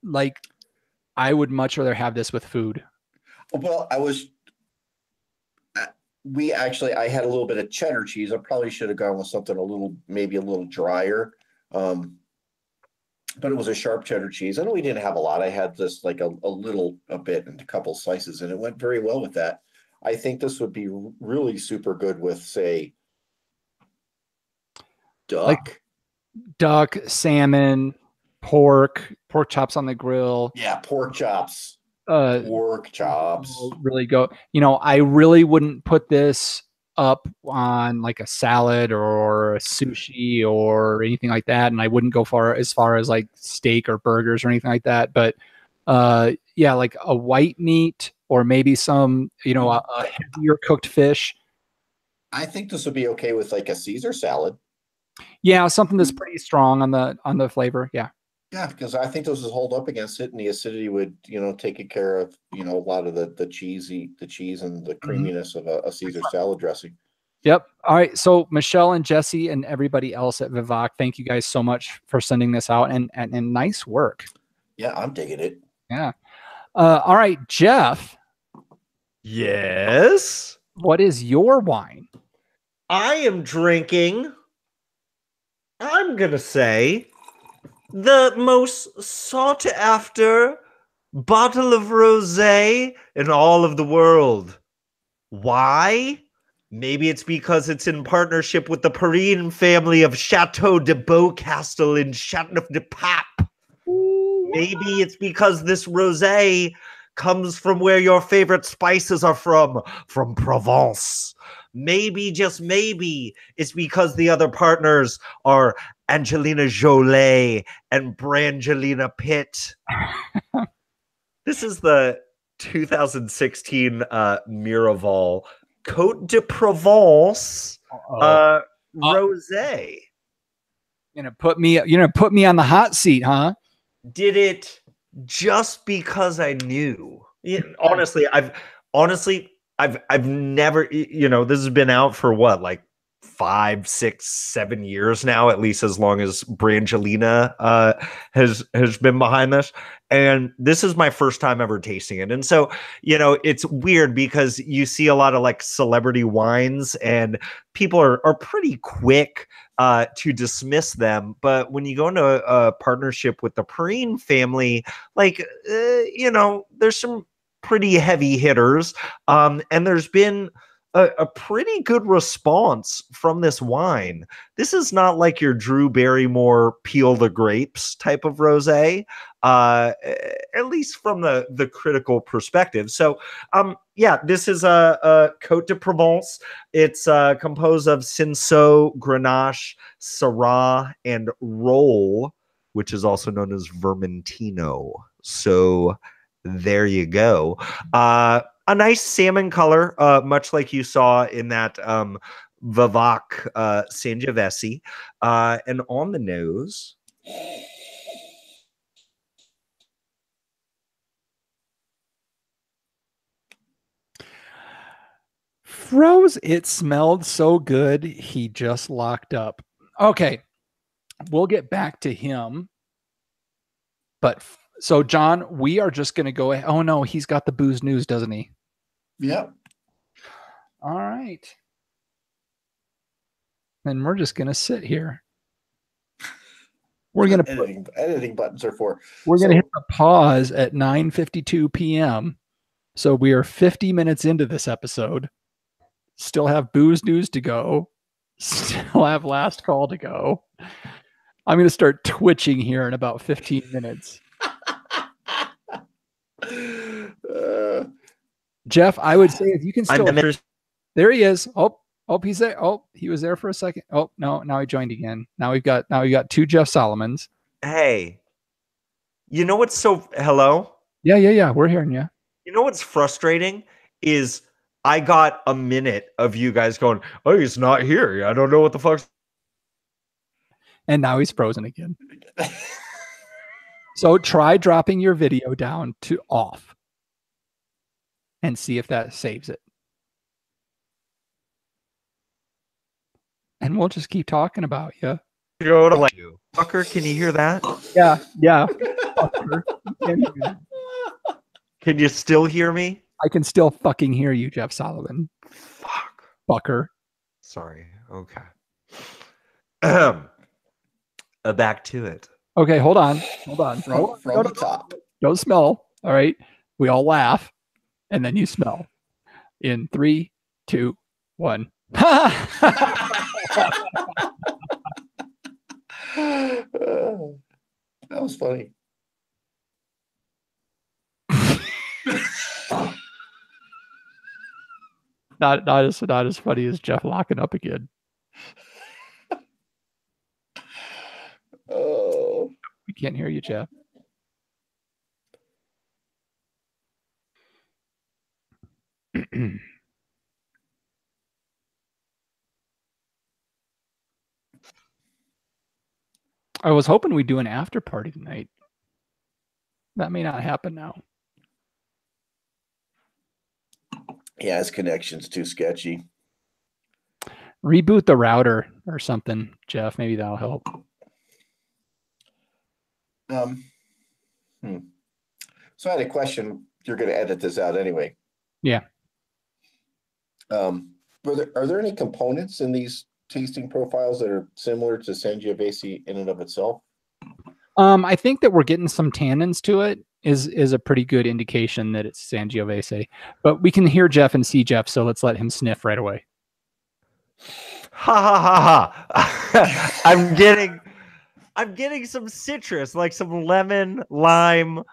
S1: Like, I would much rather have this with food.
S3: Well, I had a little bit of cheddar cheese. I probably should have gone with something maybe a little drier. But it was a sharp cheddar cheese. I know we didn't have a lot. I had this like a bit and a couple slices, and it went very well with that. I think this would be really super good with, say,
S1: duck, salmon, pork chops on the grill.
S3: Yeah, pork chops. Really
S1: go. I really wouldn't put this up on like a salad or a sushi or anything like that, and I wouldn't go as far as like steak or burgers or anything like that. But like a white meat or maybe some a heavier cooked fish.
S3: I think this would be okay with like a Caesar salad.
S1: Yeah, something that's pretty strong on the flavor. Yeah,
S3: because I think those would hold up against it, and the acidity would take care of a lot of the cheese and the creaminess of a Caesar salad dressing.
S1: Yep. All right. So Michelle and Jesse and everybody else at Vivac, thank you guys so much for sending this out, and nice work.
S3: Yeah, I'm digging it.
S1: Yeah. All right, Jeff.
S2: Yes.
S1: What is your wine?
S2: I am drinking, I'm going to say, the most sought after bottle of rosé in all of the world. Why? Maybe it's because it's in partnership with the Perrine family of Chateau de Beaucastel in Chateau de Pape. Maybe it's because this rosé comes from where your favorite spices are from Provence. Maybe, just maybe, it's because the other partners are Angelina Jolie and Brangelina Pitt. This is the 2016 Miraval Côte de Provence rosé.
S1: You're gonna put me on the hot seat, huh?
S2: Did it just because I knew? Honestly, I've never, this has been out for what, like 5, 6, 7 years now, at least as long as Brangelina has been behind this. And this is my first time ever tasting it. And so, it's weird because you see a lot of like celebrity wines and people are pretty quick to dismiss them. But when you go into a partnership with the Perrine family, like, there's some pretty heavy hitters. And there's been a pretty good response from this wine. This is not like your Drew Barrymore peel the grapes type of rosé, at least from the critical perspective. So, this is a Côte de Provence. It's composed of Cinsault, Grenache, Syrah, and Roll, which is also known as Vermentino. So there you go. A nice salmon color, much like you saw in that Vivak Sangiovese. And on the nose,
S1: Froze, it smelled so good, he just locked up. Okay, we'll get back to him. But so, John, we are just going to go ahead. Oh, no, he's got the booze news, doesn't he?
S3: Yep.
S1: All right. And we're just going to sit here. We're going to
S3: editing buttons are for.
S1: We're going to hit the pause at 9:52 p.m. So we are 50 minutes into this episode. Still have booze news to go. Still have last call to go. I'm going to start twitching here in about 15 minutes. Jeff, I would say if you can still. There he is. Oh, he's there. Oh, he was there for a second. Oh, no, now he joined again. Now we've got 2 Jeff Solomons.
S2: Hey, you know what's so hello?
S1: Yeah. We're hearing you.
S2: You know what's frustrating is I got a minute of you guys going, oh, he's not here. I don't know what the fuck's.
S1: And now he's frozen again. So try dropping your video down to off and see if that saves it. And we'll just keep talking about you.
S2: Fucker, can you hear that?
S1: Yeah. Fucker.
S2: Can you still hear me?
S1: I can still fucking hear you, Jeff Solomon.
S2: Fuck.
S1: Fucker.
S2: Sorry. Okay. Back to it.
S1: Okay, hold on.
S3: From the top.
S1: Don't smell. All right. We all laugh. And then you smell. In 3, 2, 1.
S3: That was funny.
S1: Not as funny as Jeff locking up again.
S3: Oh,
S1: We can't hear you, Jeff. I was hoping we'd do an after party tonight. That may not happen now.
S3: yeah, his connection's too sketchy.
S1: Reboot the router or something, Jeff. Maybe that'll help.
S3: So I had a question. You're going to edit this out anyway.
S1: Yeah.
S3: Are there any components in these tasting profiles that are similar to Sangiovese in and of itself?
S1: I think that we're getting some tannins to it. is a pretty good indication that it's Sangiovese. But we can hear Jeff and see Jeff, so let's let him sniff right away.
S2: Ha ha ha ha. I'm getting some citrus, like some lemon, lime,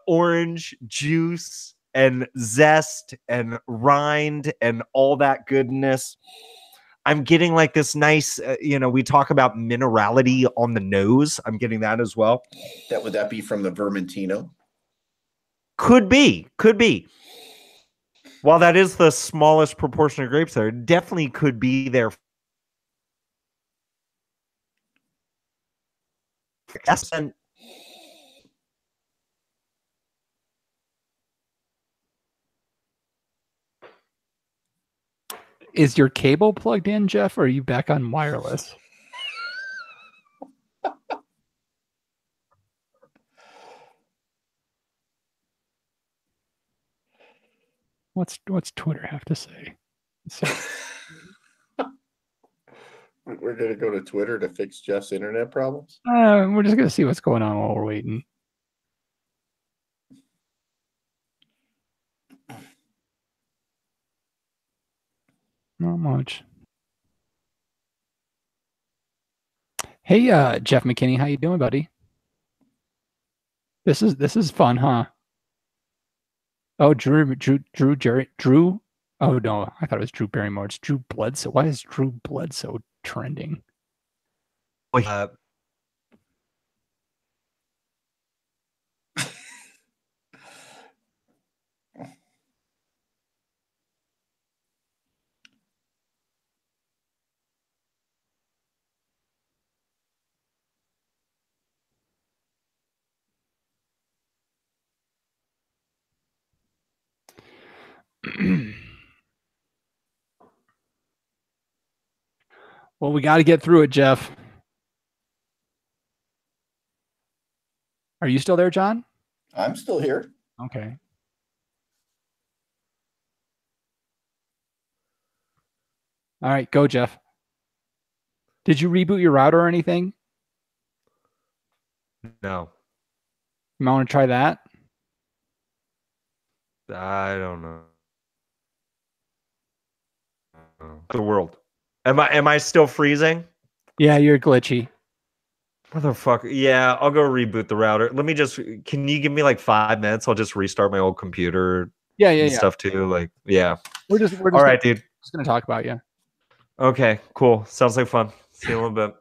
S2: orange juice and zest and rind and all that goodness. I'm getting like this nice, we talk about minerality on the nose. I'm getting that as well.
S3: Would that be from the Vermentino?
S2: Could be. While that is the smallest proportion of grapes there, it definitely could be there. And
S1: Is your cable plugged in, Jeff, or are you back on wireless? What's Twitter have to say?
S3: We're going to go to Twitter to fix Jeff's internet problems?
S1: We're just going to see what's going on while we're waiting. Not much. Hey, Jeff McKinney, how you doing, buddy? This is fun, huh? Oh, Drew. Oh no, I thought it was Drew Barrymore. It's Drew Bledsoe. Why is Drew Bledsoe trending? Well, we got to get through it, Jeff. Are you still there, John?
S3: I'm still here.
S1: Okay. All right, go, Jeff. Did you reboot your router or anything?
S2: No.
S1: You want to try that?
S2: I don't know. The world. Am I still freezing?
S1: Yeah, you're glitchy.
S2: Motherfucker. Yeah, I'll go reboot the router. Can you give me like 5 minutes? I'll just restart my old computer.
S1: Yeah.
S2: Stuff too. Like, yeah.
S1: We're just
S2: all right, dude.
S1: Just gonna talk about you.
S2: Okay, cool. Sounds like fun. See you in a little bit.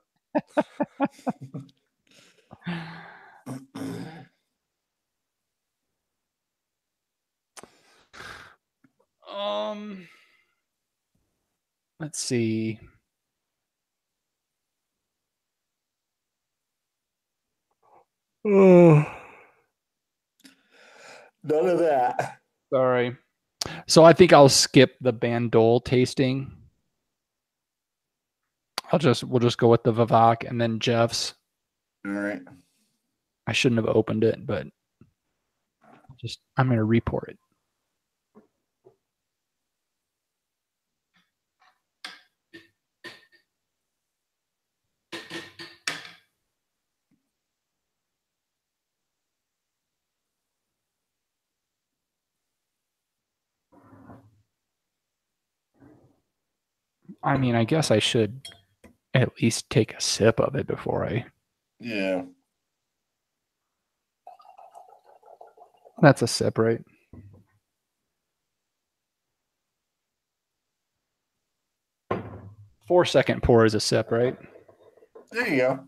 S1: Let's see.
S3: None of that.
S1: Sorry. So I think I'll skip the Bandol tasting. We'll just go with the Vivak and then Jeff's.
S3: All right.
S1: I shouldn't have opened it, but I'm going to report it. I mean, I guess I should at least take a sip of it before I...
S3: Yeah.
S1: That's a sip, right? Four-second pour is a sip, right?
S3: There you go.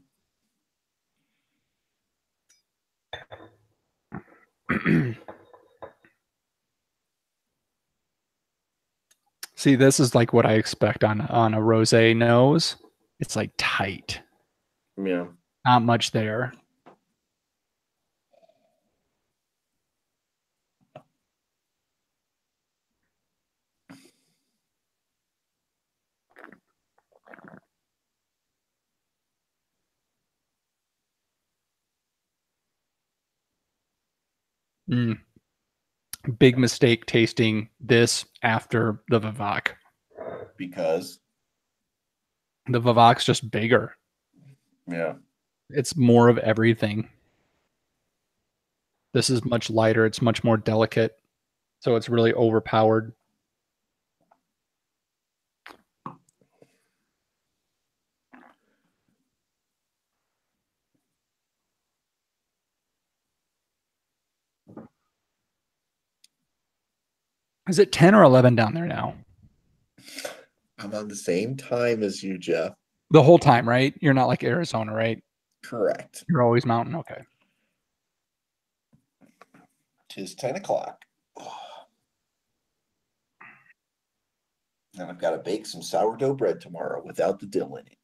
S1: See, this is like what I expect on a rosé nose. It's like tight.
S3: Yeah.
S1: Not much there. Big mistake tasting this after the Vivak.
S3: Because?
S1: The Vivak's just bigger.
S3: Yeah.
S1: It's more of everything. This is much lighter. It's much more delicate. So it's really overpowered. Is it 10 or 11 down there now?
S3: I'm on the same time as you, Jeff.
S1: The whole time, right? You're not like Arizona, right?
S3: Correct.
S1: You're always mountain. Okay.
S3: 'Tis 10 o'clock. And I've got to bake some sourdough bread tomorrow without the dill in it.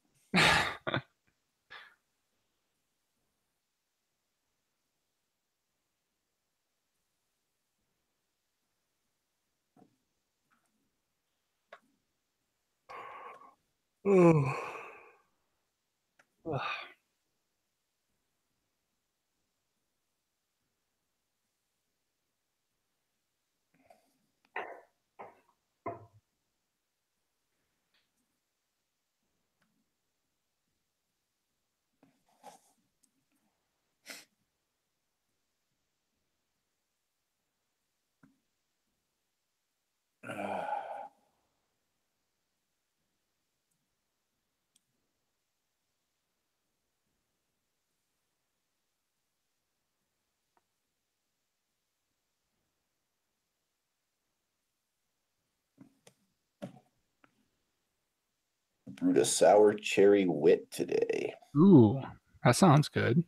S3: Brewed a sour cherry wit today.
S1: Ooh, that sounds good.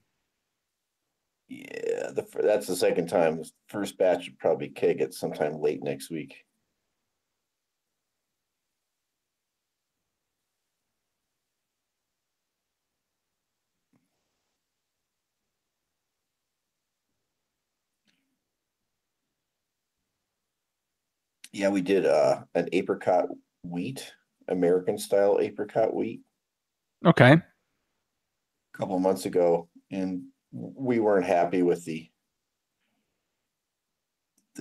S3: Yeah, that's the second time. The first batch would probably keg it sometime late next week. Yeah, we did an apricot wheat, American style apricot wheat
S1: Okay.
S3: a couple of months ago, and we weren't happy with the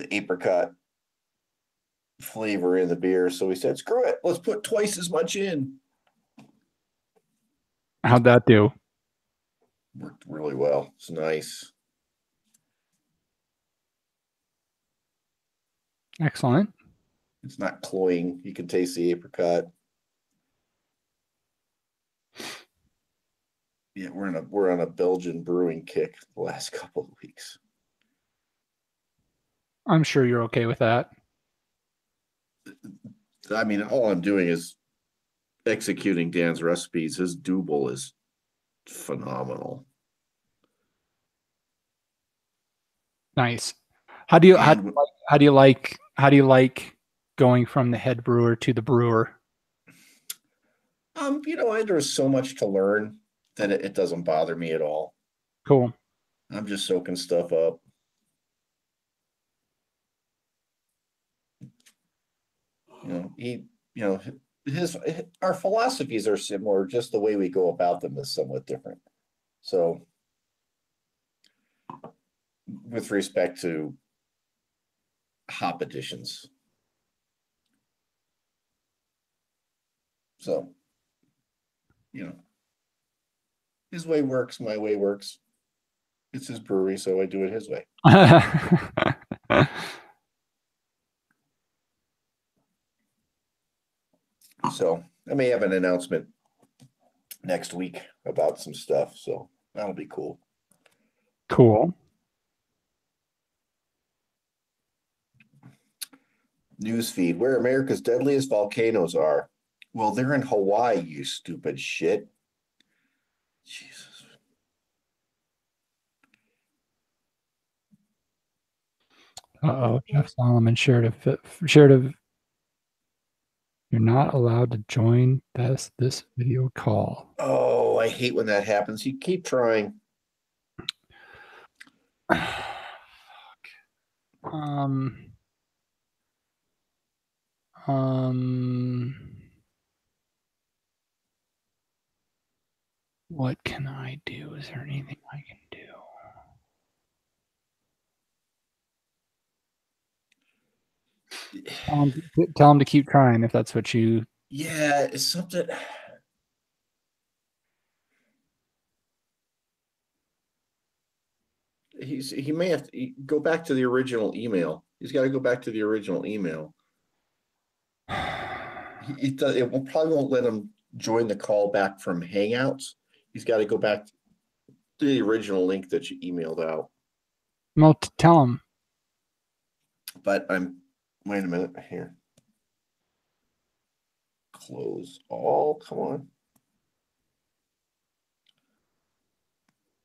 S3: apricot flavor in the beer, so we said, screw it, let's put twice as much in.
S1: How'd that do?
S3: Worked really well. It's nice.
S1: Excellent.
S3: It's not cloying. You can taste the apricot. Yeah, we're on a Belgian brewing kick the last couple of weeks.
S1: I'm sure you're okay with that.
S3: I mean, all I'm doing is executing Dan's recipes. His double is phenomenal.
S1: Nice. How do you like going from the head brewer to the brewer?
S3: There's so much to learn that it doesn't bother me at all.
S1: Cool.
S3: I'm just soaking stuff up. Our philosophies are similar, just the way we go about them is somewhat different. So with respect to hop additions. So, his way works, my way works. It's his brewery, so I do it his way. So I may have an announcement next week about some stuff, so that'll be cool.
S1: Cool.
S3: Newsfeed, where America's deadliest volcanoes are. Well, they're in Hawaii, you stupid shit. Jesus.
S1: Uh-oh, Jeff Solomon shared you're not allowed to join this video call.
S3: Oh, I hate when that happens. You keep trying.
S1: What can I do? Is there anything I can do? Tell him to keep trying if that's what you.
S3: Yeah, it's something. he may have to go back to the original email. He's got to go back to the original email. It probably won't let him join the call back from Hangouts. He's got to go back to the original link that you emailed out.
S1: Well, tell him.
S3: But wait a minute here. Close all. Come on.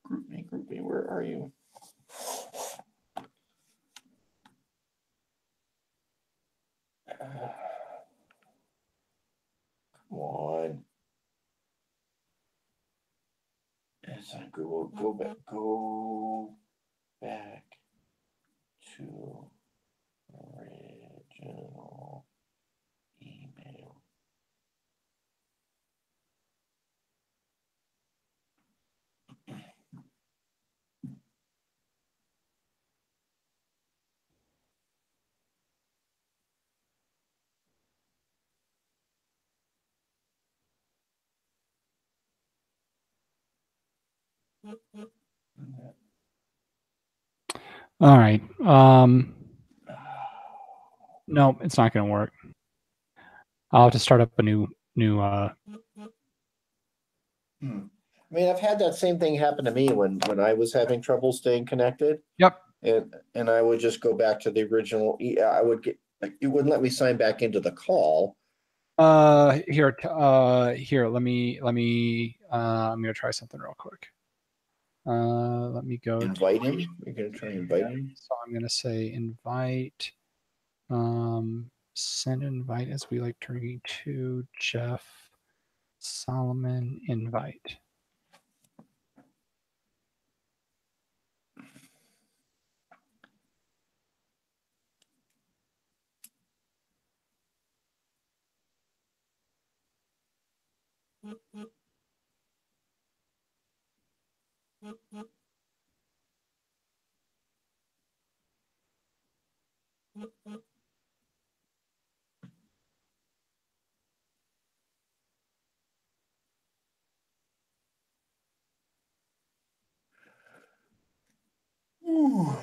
S3: Group me. Where are you? Come on. It's on Google. Go back to original email.
S1: All right. No, it's not going to work. I'll have to start up a new.
S3: I mean, I've had that same thing happen to me when I was having trouble staying connected.
S1: Yep.
S3: And I would just go back to the original. I would get it wouldn't let me sign back into the call.
S1: Here. Let me. I'm gonna try something real quick. Let me go.
S3: Invite him. You're gonna try and invite him.
S1: So I'm gonna say invite. Send invite as we like turning to Jeff Solomon invite.
S3: Ooh.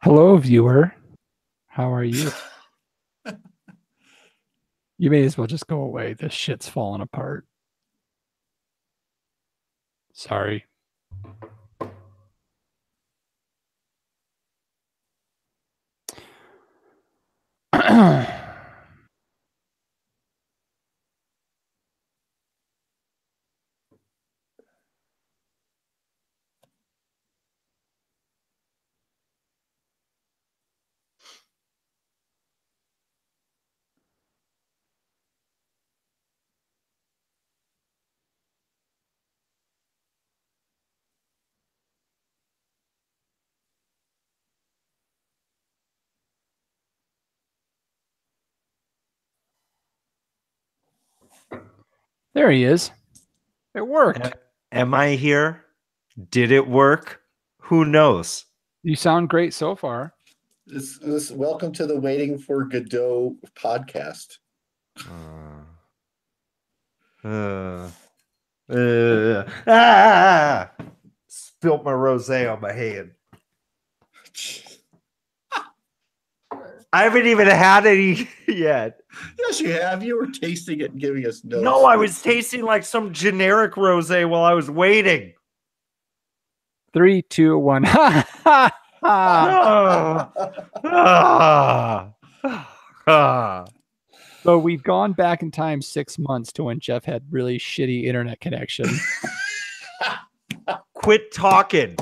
S1: Hello, viewer. How are you? You may as well just go away. This shit's falling apart. Sorry. There he is. It worked.
S2: Am I here? Did it work? Who knows?
S1: You sound great so far.
S3: This welcome to the Waiting for Godot podcast.
S2: Spilt my rosé on my hand. I haven't even had any yet.
S3: Yes, you have. You were tasting it and giving us notes.
S2: No, I was tasting like some generic rosé while I was waiting.
S1: 3, 2, 1. Ha ha ha.
S2: Ah. Ah. Ah.
S1: So we've gone back in time 6 months to when Jeff had really shitty internet connection.
S2: Quit talking.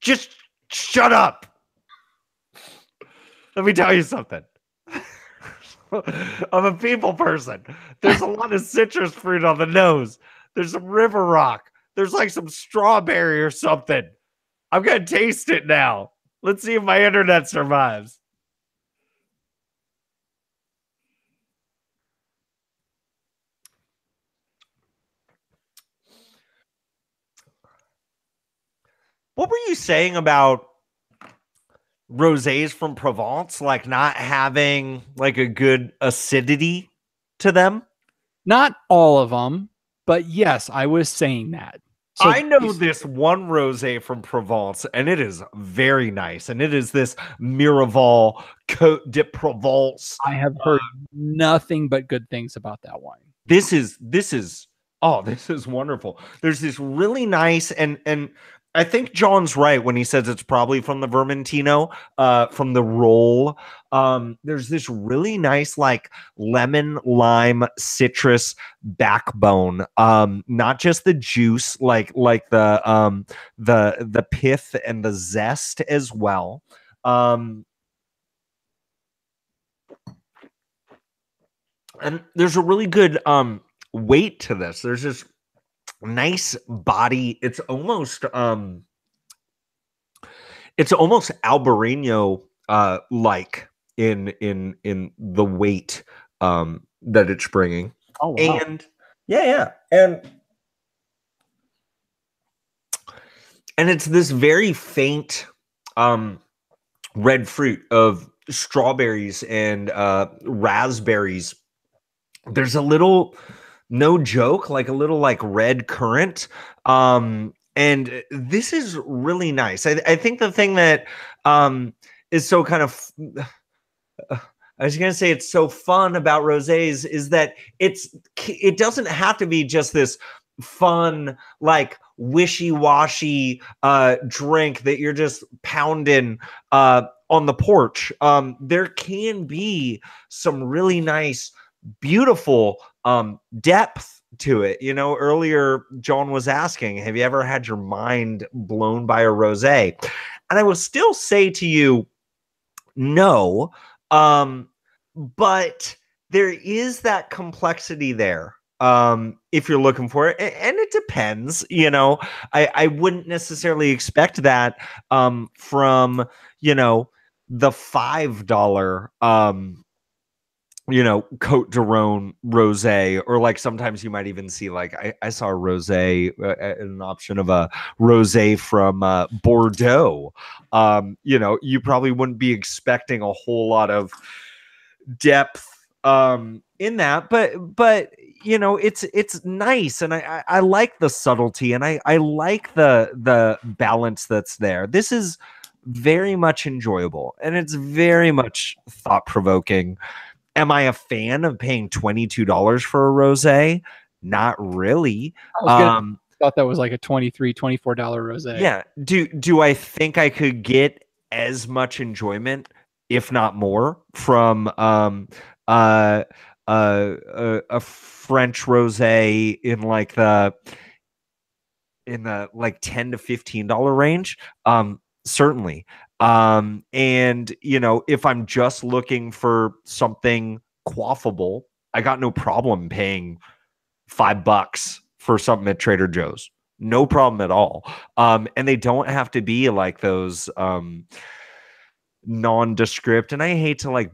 S2: Just shut up. Let me tell you something. I'm a people person. There's a lot of citrus fruit on the nose. There's some river rock. There's like some strawberry or something. I'm going to taste it now. Let's see if my internet survives. What were you saying about rosés from Provence, like not having like a good acidity to them?
S1: Not all of them, but yes, I was saying that. So
S2: I know this one rosé from Provence, and it is very nice. And it is this Miraval Côte de Provence.
S1: I have heard nothing but good things about that wine.
S2: This is wonderful. There's this really nice, and I think John's right when he says it's probably from the Vermentino, from the roll. There's this really nice, like lemon, lime, citrus backbone. Not just the juice, like the pith and the zest as well. And there's a really good weight to this. There's this nice body. It's almost Albarino like in the weight that it's bringing.
S1: Oh, wow.
S2: And yeah, and it's this very faint red fruit of strawberries and raspberries. There's a little, no joke, like a little like red currant. And this is really nice. I think the thing that is so kind of, I was going to say it's so fun about rosés is that it doesn't have to be just this fun, like wishy-washy drink that you're just pounding on the porch. There can be some really nice, beautiful depth to it. You know, earlier John was asking, have you ever had your mind blown by a rosé? And I will still say to you, no. But there is that complexity there. If you're looking for it, and it depends, you know, I wouldn't necessarily expect that from, you know, the $5 Côte de Rhone rosé, or like sometimes you might even see like I saw a rosé, an option of a rosé from Bordeaux. You probably wouldn't be expecting a whole lot of depth in that, but you know, it's nice, and I like the subtlety, and I like the balance that's there. This is very much enjoyable, and it's very much thought-provoking. Am I a fan of paying $22 for a rosé? Not really.
S1: Thought that was like a $23, $24 rosé.
S2: Yeah. Do I think I could get as much enjoyment, if not more, from a French rosé in the like $10 to $15 range? Certainly. And you know, if I'm just looking for something quaffable, I got no problem paying $5 for something at Trader Joe's. No problem at all. And they don't have to be like those nondescript, and I hate to like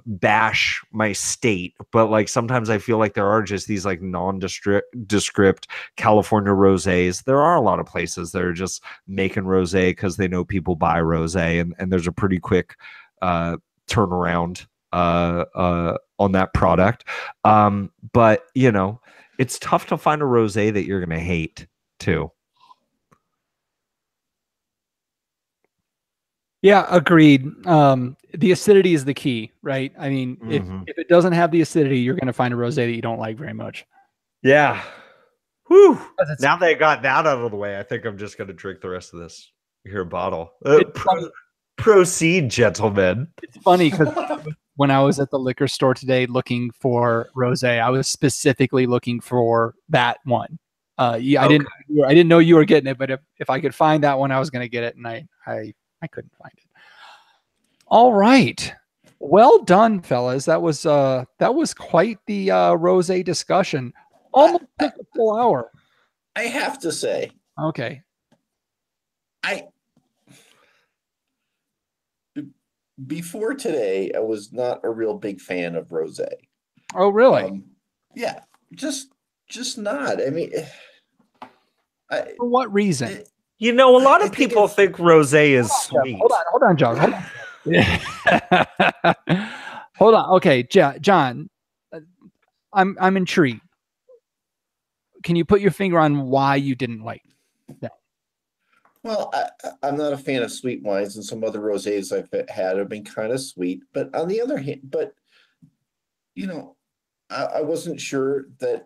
S2: bash my state, but like sometimes I feel like there are just these like nondescript California rosés. There are a lot of places that are just making rosé because they know people buy rosé, and there's a pretty quick turnaround on that product. But you know, it's tough to find a rosé that you're gonna hate too.
S1: Yeah, agreed. The acidity is the key, right? I mean, if it doesn't have the acidity, you're going to find a rosé that you don't like very much.
S2: Yeah. Whew. Now that I got that out of the way, I think I'm just going to drink the rest of this here bottle. Proceed, gentlemen.
S1: It's funny because when I was at the liquor store today looking for rosé. I was specifically looking for that one. Yeah, I didn't know you were getting it, but if I could find that one, I was going to get it, and I couldn't find it. All right. Well done, fellas. That was quite the rosé discussion. Almost took a full hour.
S3: I have to say,
S1: Okay.
S3: Before today, I was not a real big fan of rosé.
S1: Oh, really?
S3: Yeah, just not. I mean,
S1: for what reason?
S2: You know, a lot of people think rosé is sweet.
S1: Hold on, John. Hold on. Hold on. Okay, John, I'm intrigued. Can you put your finger on why you didn't like that?
S3: Well, I'm not a fan of sweet wines, and some other rosés I've had have been kind of sweet. But on the other hand, I wasn't sure that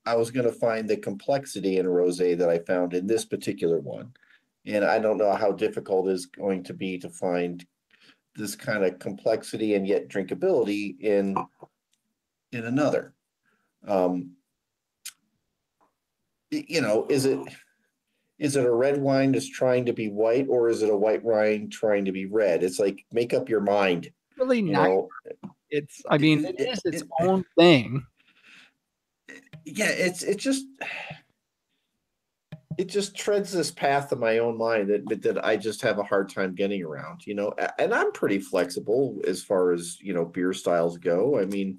S3: I was going to find the complexity in a rosé that I found in this particular one. And I don't know how difficult it is going to be to find this kind of complexity and yet drinkability in another. Is it a red wine that's trying to be white, or is it a white wine trying to be red? It's like, make up your mind.
S1: Really not. It is its own thing.
S3: Yeah, it just treads this path in my own mind that I just have a hard time getting around, and I'm pretty flexible as far as, beer styles go. I mean,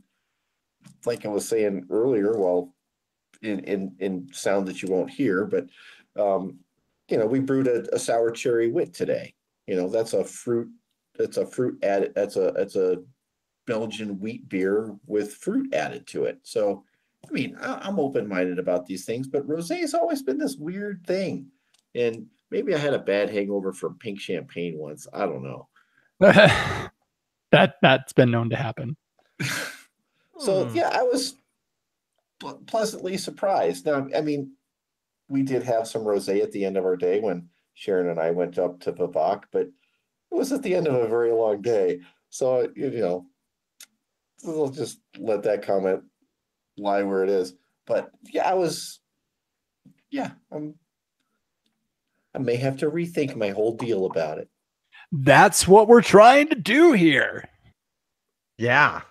S3: like I was saying earlier, well, in sound that you won't hear, but we brewed a sour cherry wit today. That's a fruit added. That's a Belgian wheat beer with fruit added to it. So, I mean, I'm open-minded about these things, but rosé has always been this weird thing. And maybe I had a bad hangover from pink champagne once. I don't know.
S1: That's been known to happen.
S3: So, yeah, I was pleasantly surprised. Now, I mean, we did have some rosé at the end of our day when Sharon and I went up to Vivek, but it was at the end of a very long day. So, we'll just let that comment lie where it is. But yeah, I may have to rethink my whole deal about it.
S1: That's what we're trying to do here.
S2: Yeah.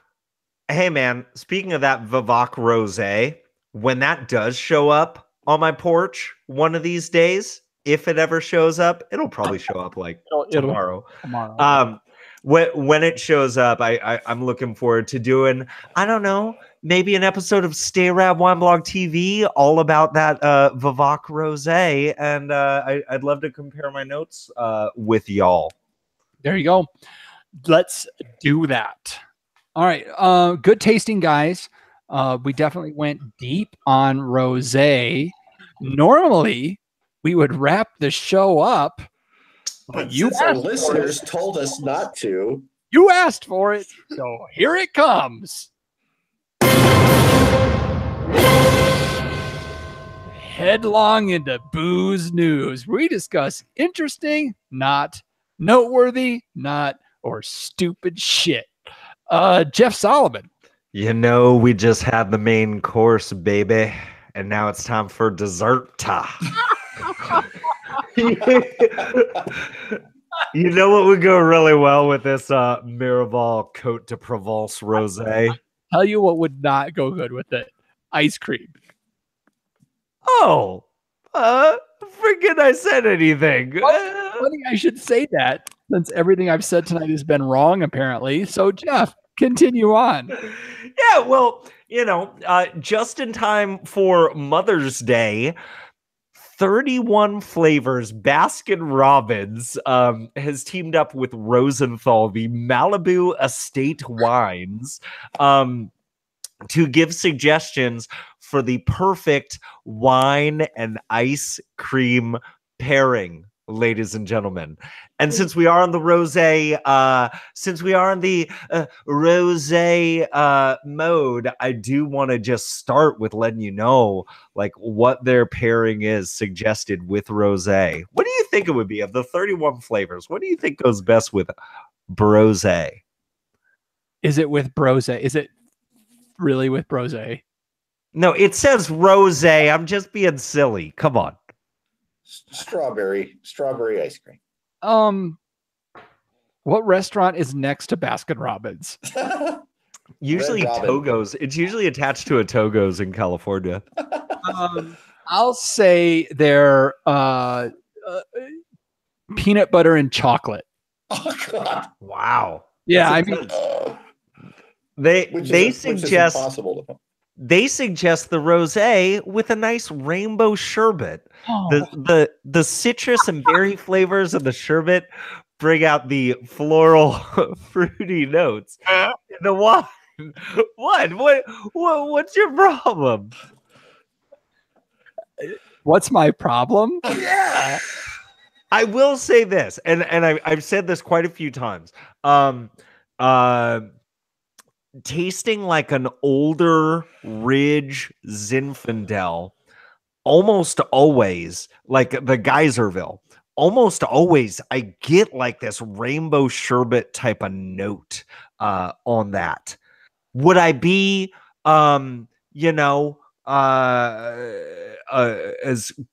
S2: Hey, man, speaking of that Vivek Rosé, when that does show up on my porch one of these days, if it ever shows up, it'll probably show up like tomorrow. When it shows up, I'm looking forward to doing, I don't know, maybe an episode of Stay Rad Wine Blog TV all about that Vivek Rosé, and I'd love to compare my notes with y'all.
S1: There you go. Let's do that. All right. Good tasting, guys. We definitely went deep on rosé. Normally, we would wrap the show up.
S3: But since our listeners told us not to.
S1: You asked for it, so here it comes. Headlong into booze news. We discuss interesting, not noteworthy, not or stupid shit. Jeff Solomon.
S2: We just had the main course, baby, and now it's time for dessert. You know what would go really well with this Miraval Côte de Provence rosé?
S1: Tell you what would not go good with it. Ice cream.
S2: Oh, forget I said anything.
S1: Funny I should say that, since everything I've said tonight has been wrong, apparently. So, Jeff, continue on.
S2: Yeah, well, just in time for Mother's Day, 31 Flavors Baskin Robbins has teamed up with Rosenthal, the Malibu Estate Wines, to give suggestions for the perfect wine and ice cream pairing, ladies and gentlemen. And since we are on the rosé, mode, I do want to just start with letting you know, like, what their pairing is suggested with rosé. What do you think it would be of the 31 flavors? What do you think goes best with rosé?
S1: Is it with Brose? Is it really with Brose?
S2: No, it says Rosé. I'm just being silly. Come on.
S3: Strawberry ice cream.
S1: What restaurant is next to Baskin Robbins?
S2: Usually
S3: Red Robin.
S2: Togo's. It's usually attached to a Togo's in California.
S1: I'll say they're peanut butter and chocolate.
S3: Oh God.
S2: Wow.
S1: Yeah, I
S2: That's
S1: mean,
S2: intense.
S3: Which
S2: they
S3: is
S2: suggest
S3: impossible to.
S2: they suggest the rosé with a nice rainbow sherbet. The citrus and berry flavors of the sherbet bring out the floral fruity notes in the wine. What's your problem?
S1: what's my problem?
S2: Yeah. I will say this, and I've said this quite a few times. Tasting like an older Ridge Zinfandel, almost always, like the Geyserville, almost always I get like this rainbow sherbet type of note on that. Would I be as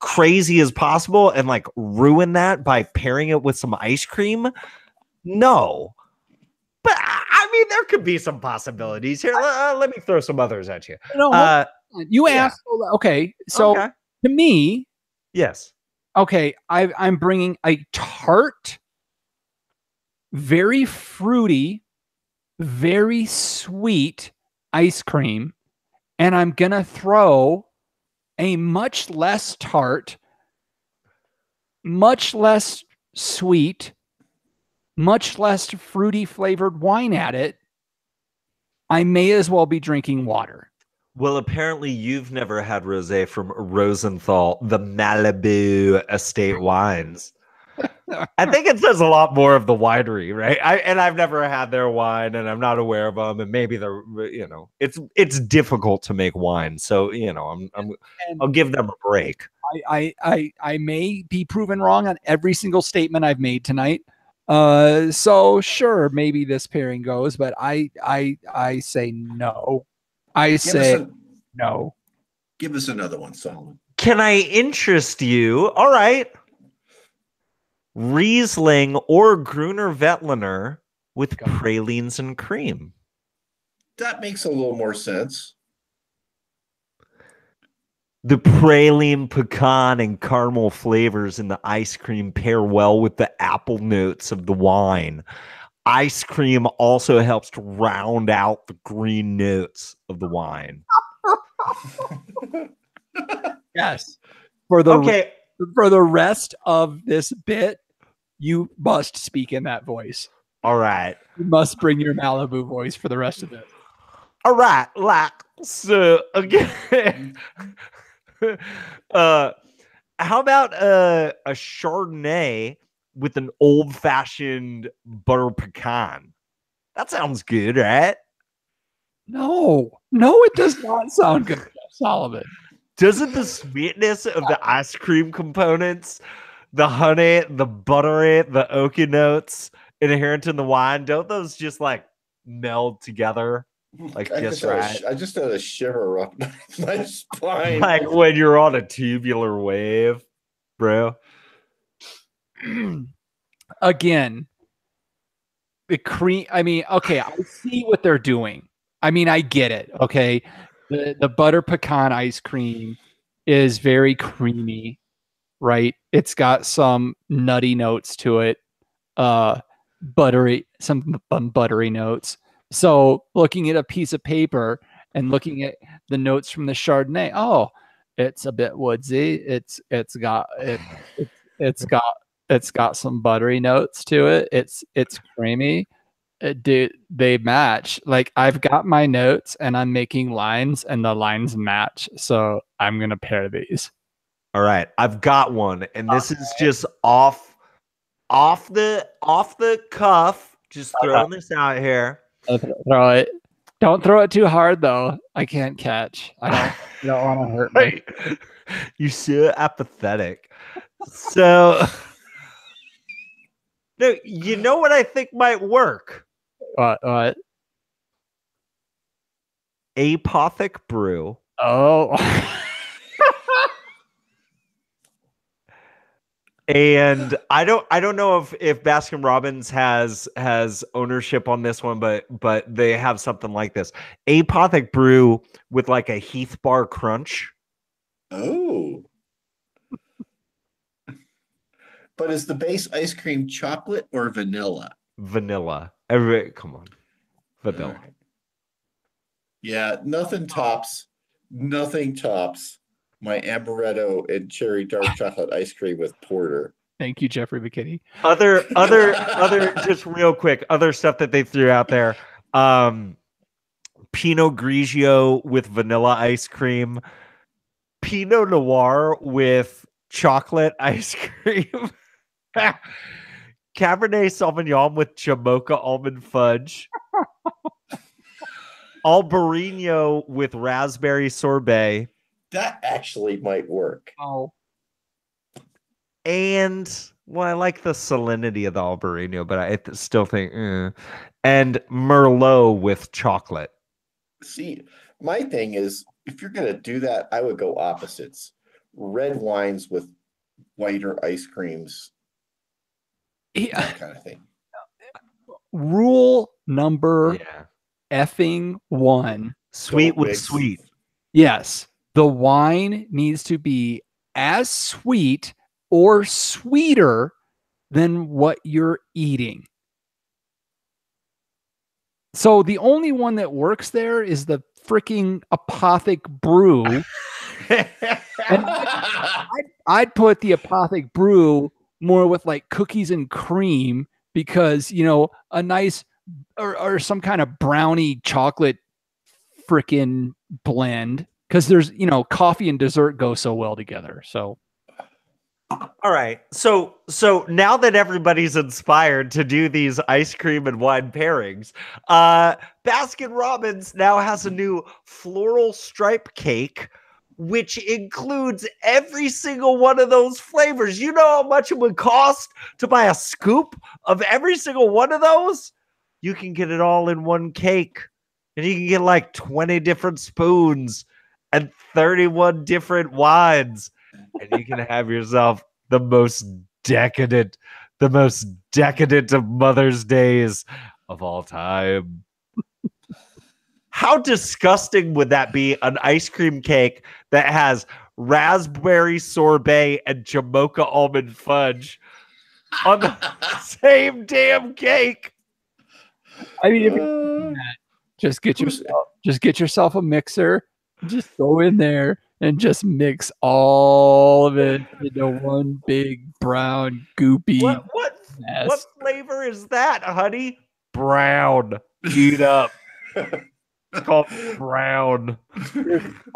S2: crazy as possible and like ruin that by pairing it with some ice cream? No. But I mean, there could be some possibilities here. Let me throw some others at you.
S1: No, you
S2: yeah.
S1: asked. Okay, so
S2: Okay.
S1: to me,
S2: Yes.
S1: okay, I'm bringing a tart, very fruity, very sweet ice cream, and I'm gonna throw a much less tart, much less sweet, much less fruity flavored wine at it. I may as well be drinking water.
S2: Well, apparently you've never had rosé from Rosenthal, the Malibu Estate Wines. I think it says a lot more of the winery, right? I've never had their wine, and I'm not aware of them. And maybe they're, it's difficult to make wine, so I'll give them a break.
S1: I may be proven wrong on every single statement I've made tonight. So sure, maybe this pairing goes, but I say no. I say no.
S3: Give us another one, Solomon.
S2: Can I interest you? All right. Riesling or Gruner Veltliner with pralines and cream.
S3: That makes a little more sense.
S2: The praline, pecan, and caramel flavors in the ice cream pair well with the apple notes of the wine. Ice cream also helps to round out the green notes of the wine.
S1: Yes. For the rest of this bit, you must speak in that voice.
S2: All right.
S1: You must bring your Malibu voice for the rest of it.
S2: All right. So again. How about a Chardonnay with an old-fashioned butter pecan? That sounds good, right?
S1: No, it does not sound good, Solomon.
S2: Doesn't the sweetness of the ice cream components, the honey, the buttery, the oaky notes inherent in the wine, don't those just like meld together? Like
S3: I
S2: just
S3: had a shiver up my spine.
S2: Like when you're on a tubular wave, bro.
S1: Again, the cream. I mean, okay, I see what they're doing. I mean, I get it. Okay, the butter pecan ice cream is very creamy, right? It's got some nutty notes to it, buttery, some buttery notes. So looking at a piece of paper and looking at the notes from the Chardonnay, oh, it's a bit woodsy. It's got some buttery notes to it. It's creamy. They match. Like I've got my notes and I'm making lines and the lines match. So I'm gonna pair these.
S2: All right, I've got one, and this is just off the cuff. Just throwing this out here.
S1: Throw it. Don't throw it too hard though. I can't catch. I don't want to hurt me.
S2: You're so apathetic. So, no, you know what I think might work?
S1: What?
S2: Apothic Brew.
S1: Oh.
S2: And I don't know if Baskin Robbins has ownership on this one, but they have something like this. Apothic Brew with like a Heath Bar Crunch.
S3: Oh. But is the base ice cream chocolate or vanilla?
S2: Vanilla. Come on. Vanilla.
S3: Right. Yeah, nothing tops my amaretto and cherry dark chocolate ice cream with porter.
S1: Thank you, Jeffrey McKinney.
S2: Other just real quick, other stuff that they threw out there. Pinot Grigio with vanilla ice cream, Pinot Noir with chocolate ice cream, Cabernet Sauvignon with Jamocha almond fudge, Albarino with raspberry sorbet.
S3: That actually might work.
S1: Oh.
S2: And well, I like the salinity of the Albarino, but I still think and Merlot with chocolate.
S3: See, my thing is, if you're going to do that, I would go opposites. Red wines with whiter ice creams, that kind of thing.
S1: Rule number effing 1.
S2: Sweet
S3: Don't
S2: with
S3: mix.
S2: sweet.
S1: Yes. The wine needs to be as sweet or sweeter than what you're eating. So the only one that works there is the freaking Apothic Brew. And I'd put the Apothic Brew more with like cookies and cream because, you know, a nice or some kind of brownie chocolate freaking blend because there's, you know, coffee and dessert go so well together. So
S2: All right. So now that everybody's inspired to do these ice cream and wine pairings, Baskin Robbins now has a new floral stripe cake, which includes every single one of those flavors. You know how much it would cost to buy a scoop of every single one of those? You can get it all in one cake. And you can get like 20 different spoons and 31 different wines. And you can have yourself the most decadent of Mother's Days of all time. How disgusting would that be? An ice cream cake that has raspberry sorbet and Jamocha almond fudge on the same damn cake.
S1: I mean, if you do that, just get yourself a mixer, just go in there and just mix all of it into one big brown goopy mess.
S2: What flavor is that, honey? Brown. Eat up. It's called brown.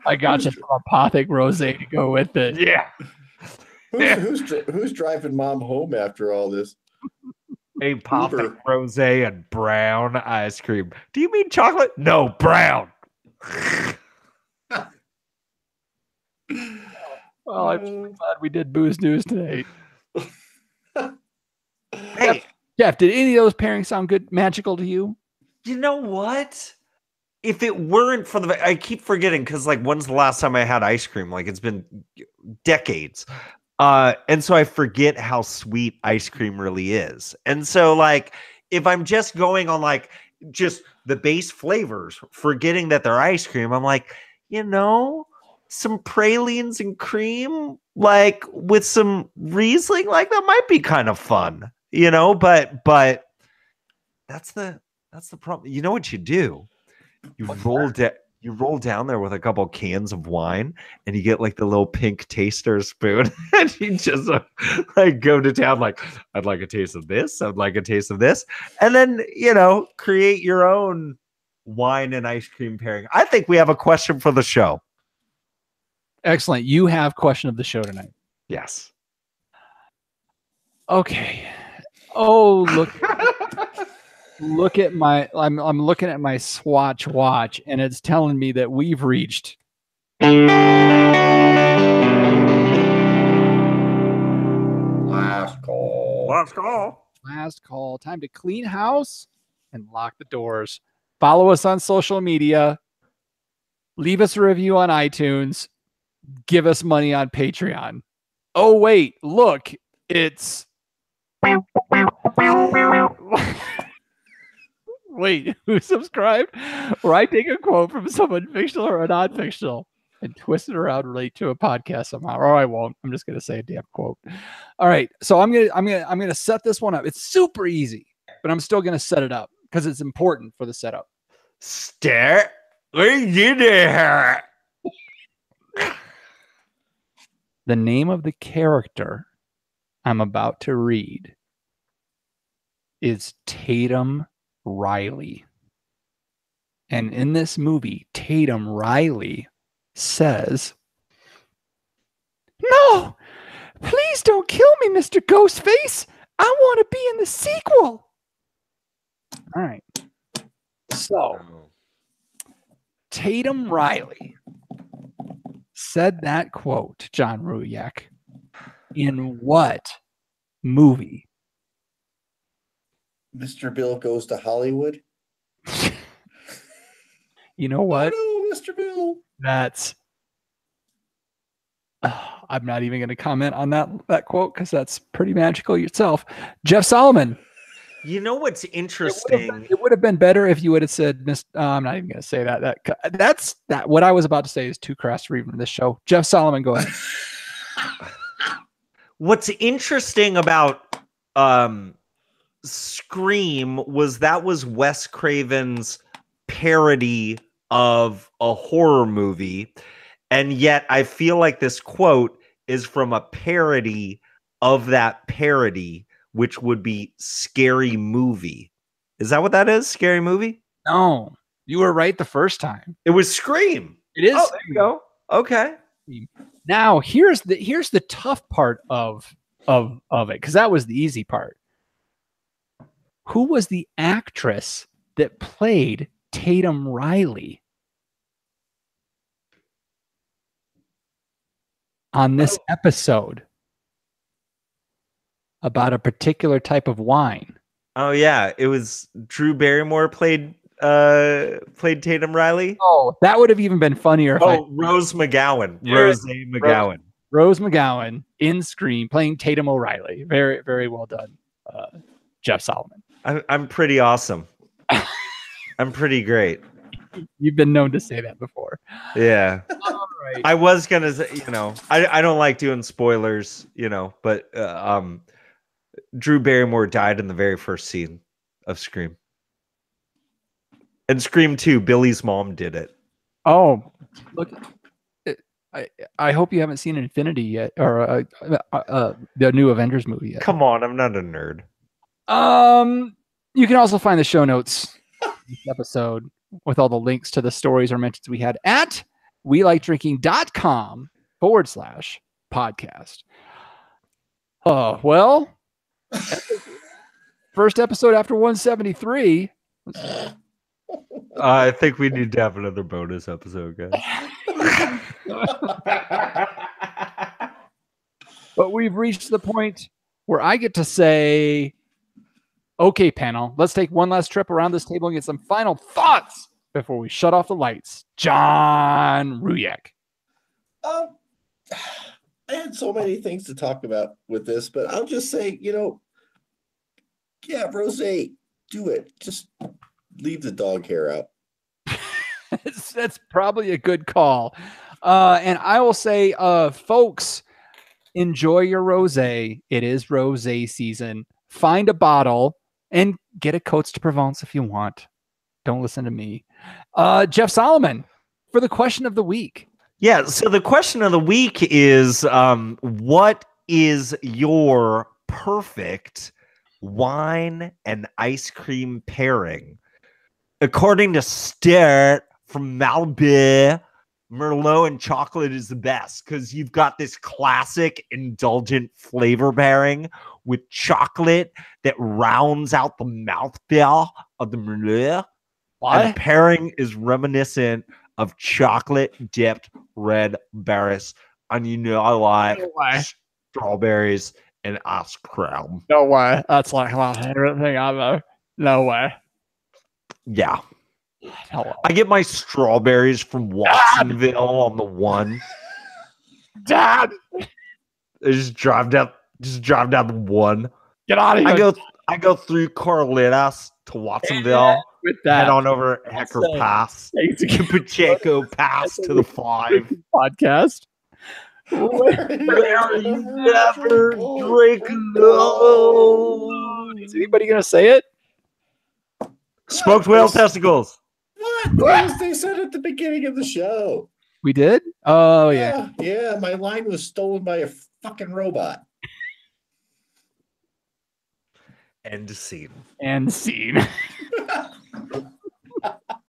S1: I got you some Apothic Rosé to go with it.
S2: Yeah.
S3: Who's driving mom home after all this?
S2: Apothic Rosé and brown ice cream. Do you mean chocolate? No, brown.
S1: Well, I'm really glad we did booze news today.
S2: Hey,
S1: Jeff, did any of those pairings sound good, magical to you?
S2: you know what? If it weren't for I keep forgetting because, like, when's the last time I had ice cream? Like, it's been decades. And so I forget how sweet ice cream really is. And so, like, if I'm just going on, like, just the base flavors, forgetting that they're ice cream, I'm like, you know, some pralines and cream, like, with some Riesling, like, that might be kind of fun, you know? But that's the problem. You know what you do? You roll down there with a couple cans of wine and you get like the little pink taster spoon and you just like go to town like, I'd like a taste of this, I'd like a taste of this, and then, you know, create your own wine and ice cream pairing. I think we have a question for the show.
S1: Excellent. You have question of the show tonight.
S2: Yes.
S1: Okay. Oh, look at my I'm looking at my Swatch watch and it's telling me that we've reached
S3: Last call.
S1: last call. Time to clean house and lock the doors. Follow us on social media. leave us a review on iTunes, give us money on Patreon. Oh, wait, look, it's. Wait, who subscribed? Where I take a quote from someone fictional or non-fictional and twist it around, relate to a podcast somehow. Or I won't. I'm just gonna say a damn quote. All right, so I'm gonna set this one up. It's super easy, but I'm still gonna set it up because it's important for the setup.
S2: Stare. What you there?
S1: The name of the character I'm about to read is Tatum Riley. And in this movie, Tatum Riley says, "No, please don't kill me, Mr. Ghostface. I want to be in the sequel." All right. So, Tatum Riley said that quote, John Ruyak, in what movie?
S3: Mr. Bill Goes to Hollywood.
S1: You know what?
S3: Oh, no, Mr. Bill.
S1: That's. I'm not even going to comment on that quote because that's pretty magical yourself. Jeff Solomon.
S2: You know what's interesting?
S1: It would have been better if you would have said, I'm not even going to say that. That's what I was about to say is too crass for even this show. Jeff Solomon, go ahead.
S2: What's interesting about Scream was Wes Craven's parody of a horror movie, and yet I feel like this quote is from a parody of that parody, which would be Scary Movie. Is that what that is? Scary Movie?
S1: No, you were right the first time.
S2: It was Scream.
S1: It is.
S2: Oh, there you go. Okay.
S1: Now here's the tough part of it, because that was the easy part. Who was the actress that played Tatum Riley on this episode about a particular type of wine?
S2: Oh yeah, it was Drew Barrymore played Tatum Riley.
S1: Oh, that would have even been funnier.
S2: Rose McGowan. Rosé McGowan.
S1: Rose McGowan in Scream playing Tatum O'Reilly. Very, very well done, Jeff Solomon.
S2: I'm pretty awesome. I'm pretty great.
S1: You've been known to say that before.
S2: Yeah.
S1: All right.
S2: I was gonna say, I don't like doing spoilers, but Drew Barrymore died in the very first scene of Scream. And Scream 2, Billy's mom did it.
S1: Oh, look. I hope you haven't seen Infinity yet, or the new Avengers movie yet.
S2: Come on, I'm not a nerd.
S1: You can also find the show notes this episode with all the links to the stories or mentions we had at welikedrinking.com/podcast. Oh, well, first episode after 173.
S2: I think we need to have another bonus episode, guys.
S1: But we've reached the point where I get to say, okay, panel, let's take one last trip around this table and get some final thoughts before we shut off the lights. John Ruyak.
S3: I had so many things to talk about with this, but I'll just say, yeah, Rosé, do it. Just leave the dog hair out.
S1: That's probably a good call. And I will say, folks, enjoy your rosé. It is rosé season. Find a bottle and get a Côtes de Provence if you want. Don't listen to me. Jeff Solomon, for the question of the week.
S2: Yeah, so the question of the week is, what is your perfect wine and ice cream pairing? According to Sturt from Malbec, Merlot and chocolate is the best because you've got this classic indulgent flavor pairing with chocolate that rounds out the mouthfeel of the Merlot. And the pairing is reminiscent of chocolate dipped red berries. And I like strawberries and ice cream.
S1: No way. That's like my favorite thing ever. No way.
S2: Yeah.
S1: Hello.
S2: I get my strawberries from Watsonville on the 1.
S1: Dad,
S2: I just drive down the 1.
S1: get out of here.
S2: I go through Carlitos to Watsonville.
S1: With
S2: Head
S1: that
S2: on over Hecker
S1: Awesome.
S2: Pass.
S1: Thanks
S2: To Pacheco Pass to the 5.
S1: podcast.
S2: Where you never drink alone.
S1: Is anybody gonna say it?
S2: Smoked whale testicles.
S3: What? They said at the beginning of the show.
S1: We did? Oh yeah.
S3: Yeah, my line was stolen by a fucking robot.
S2: End scene.
S1: And scene.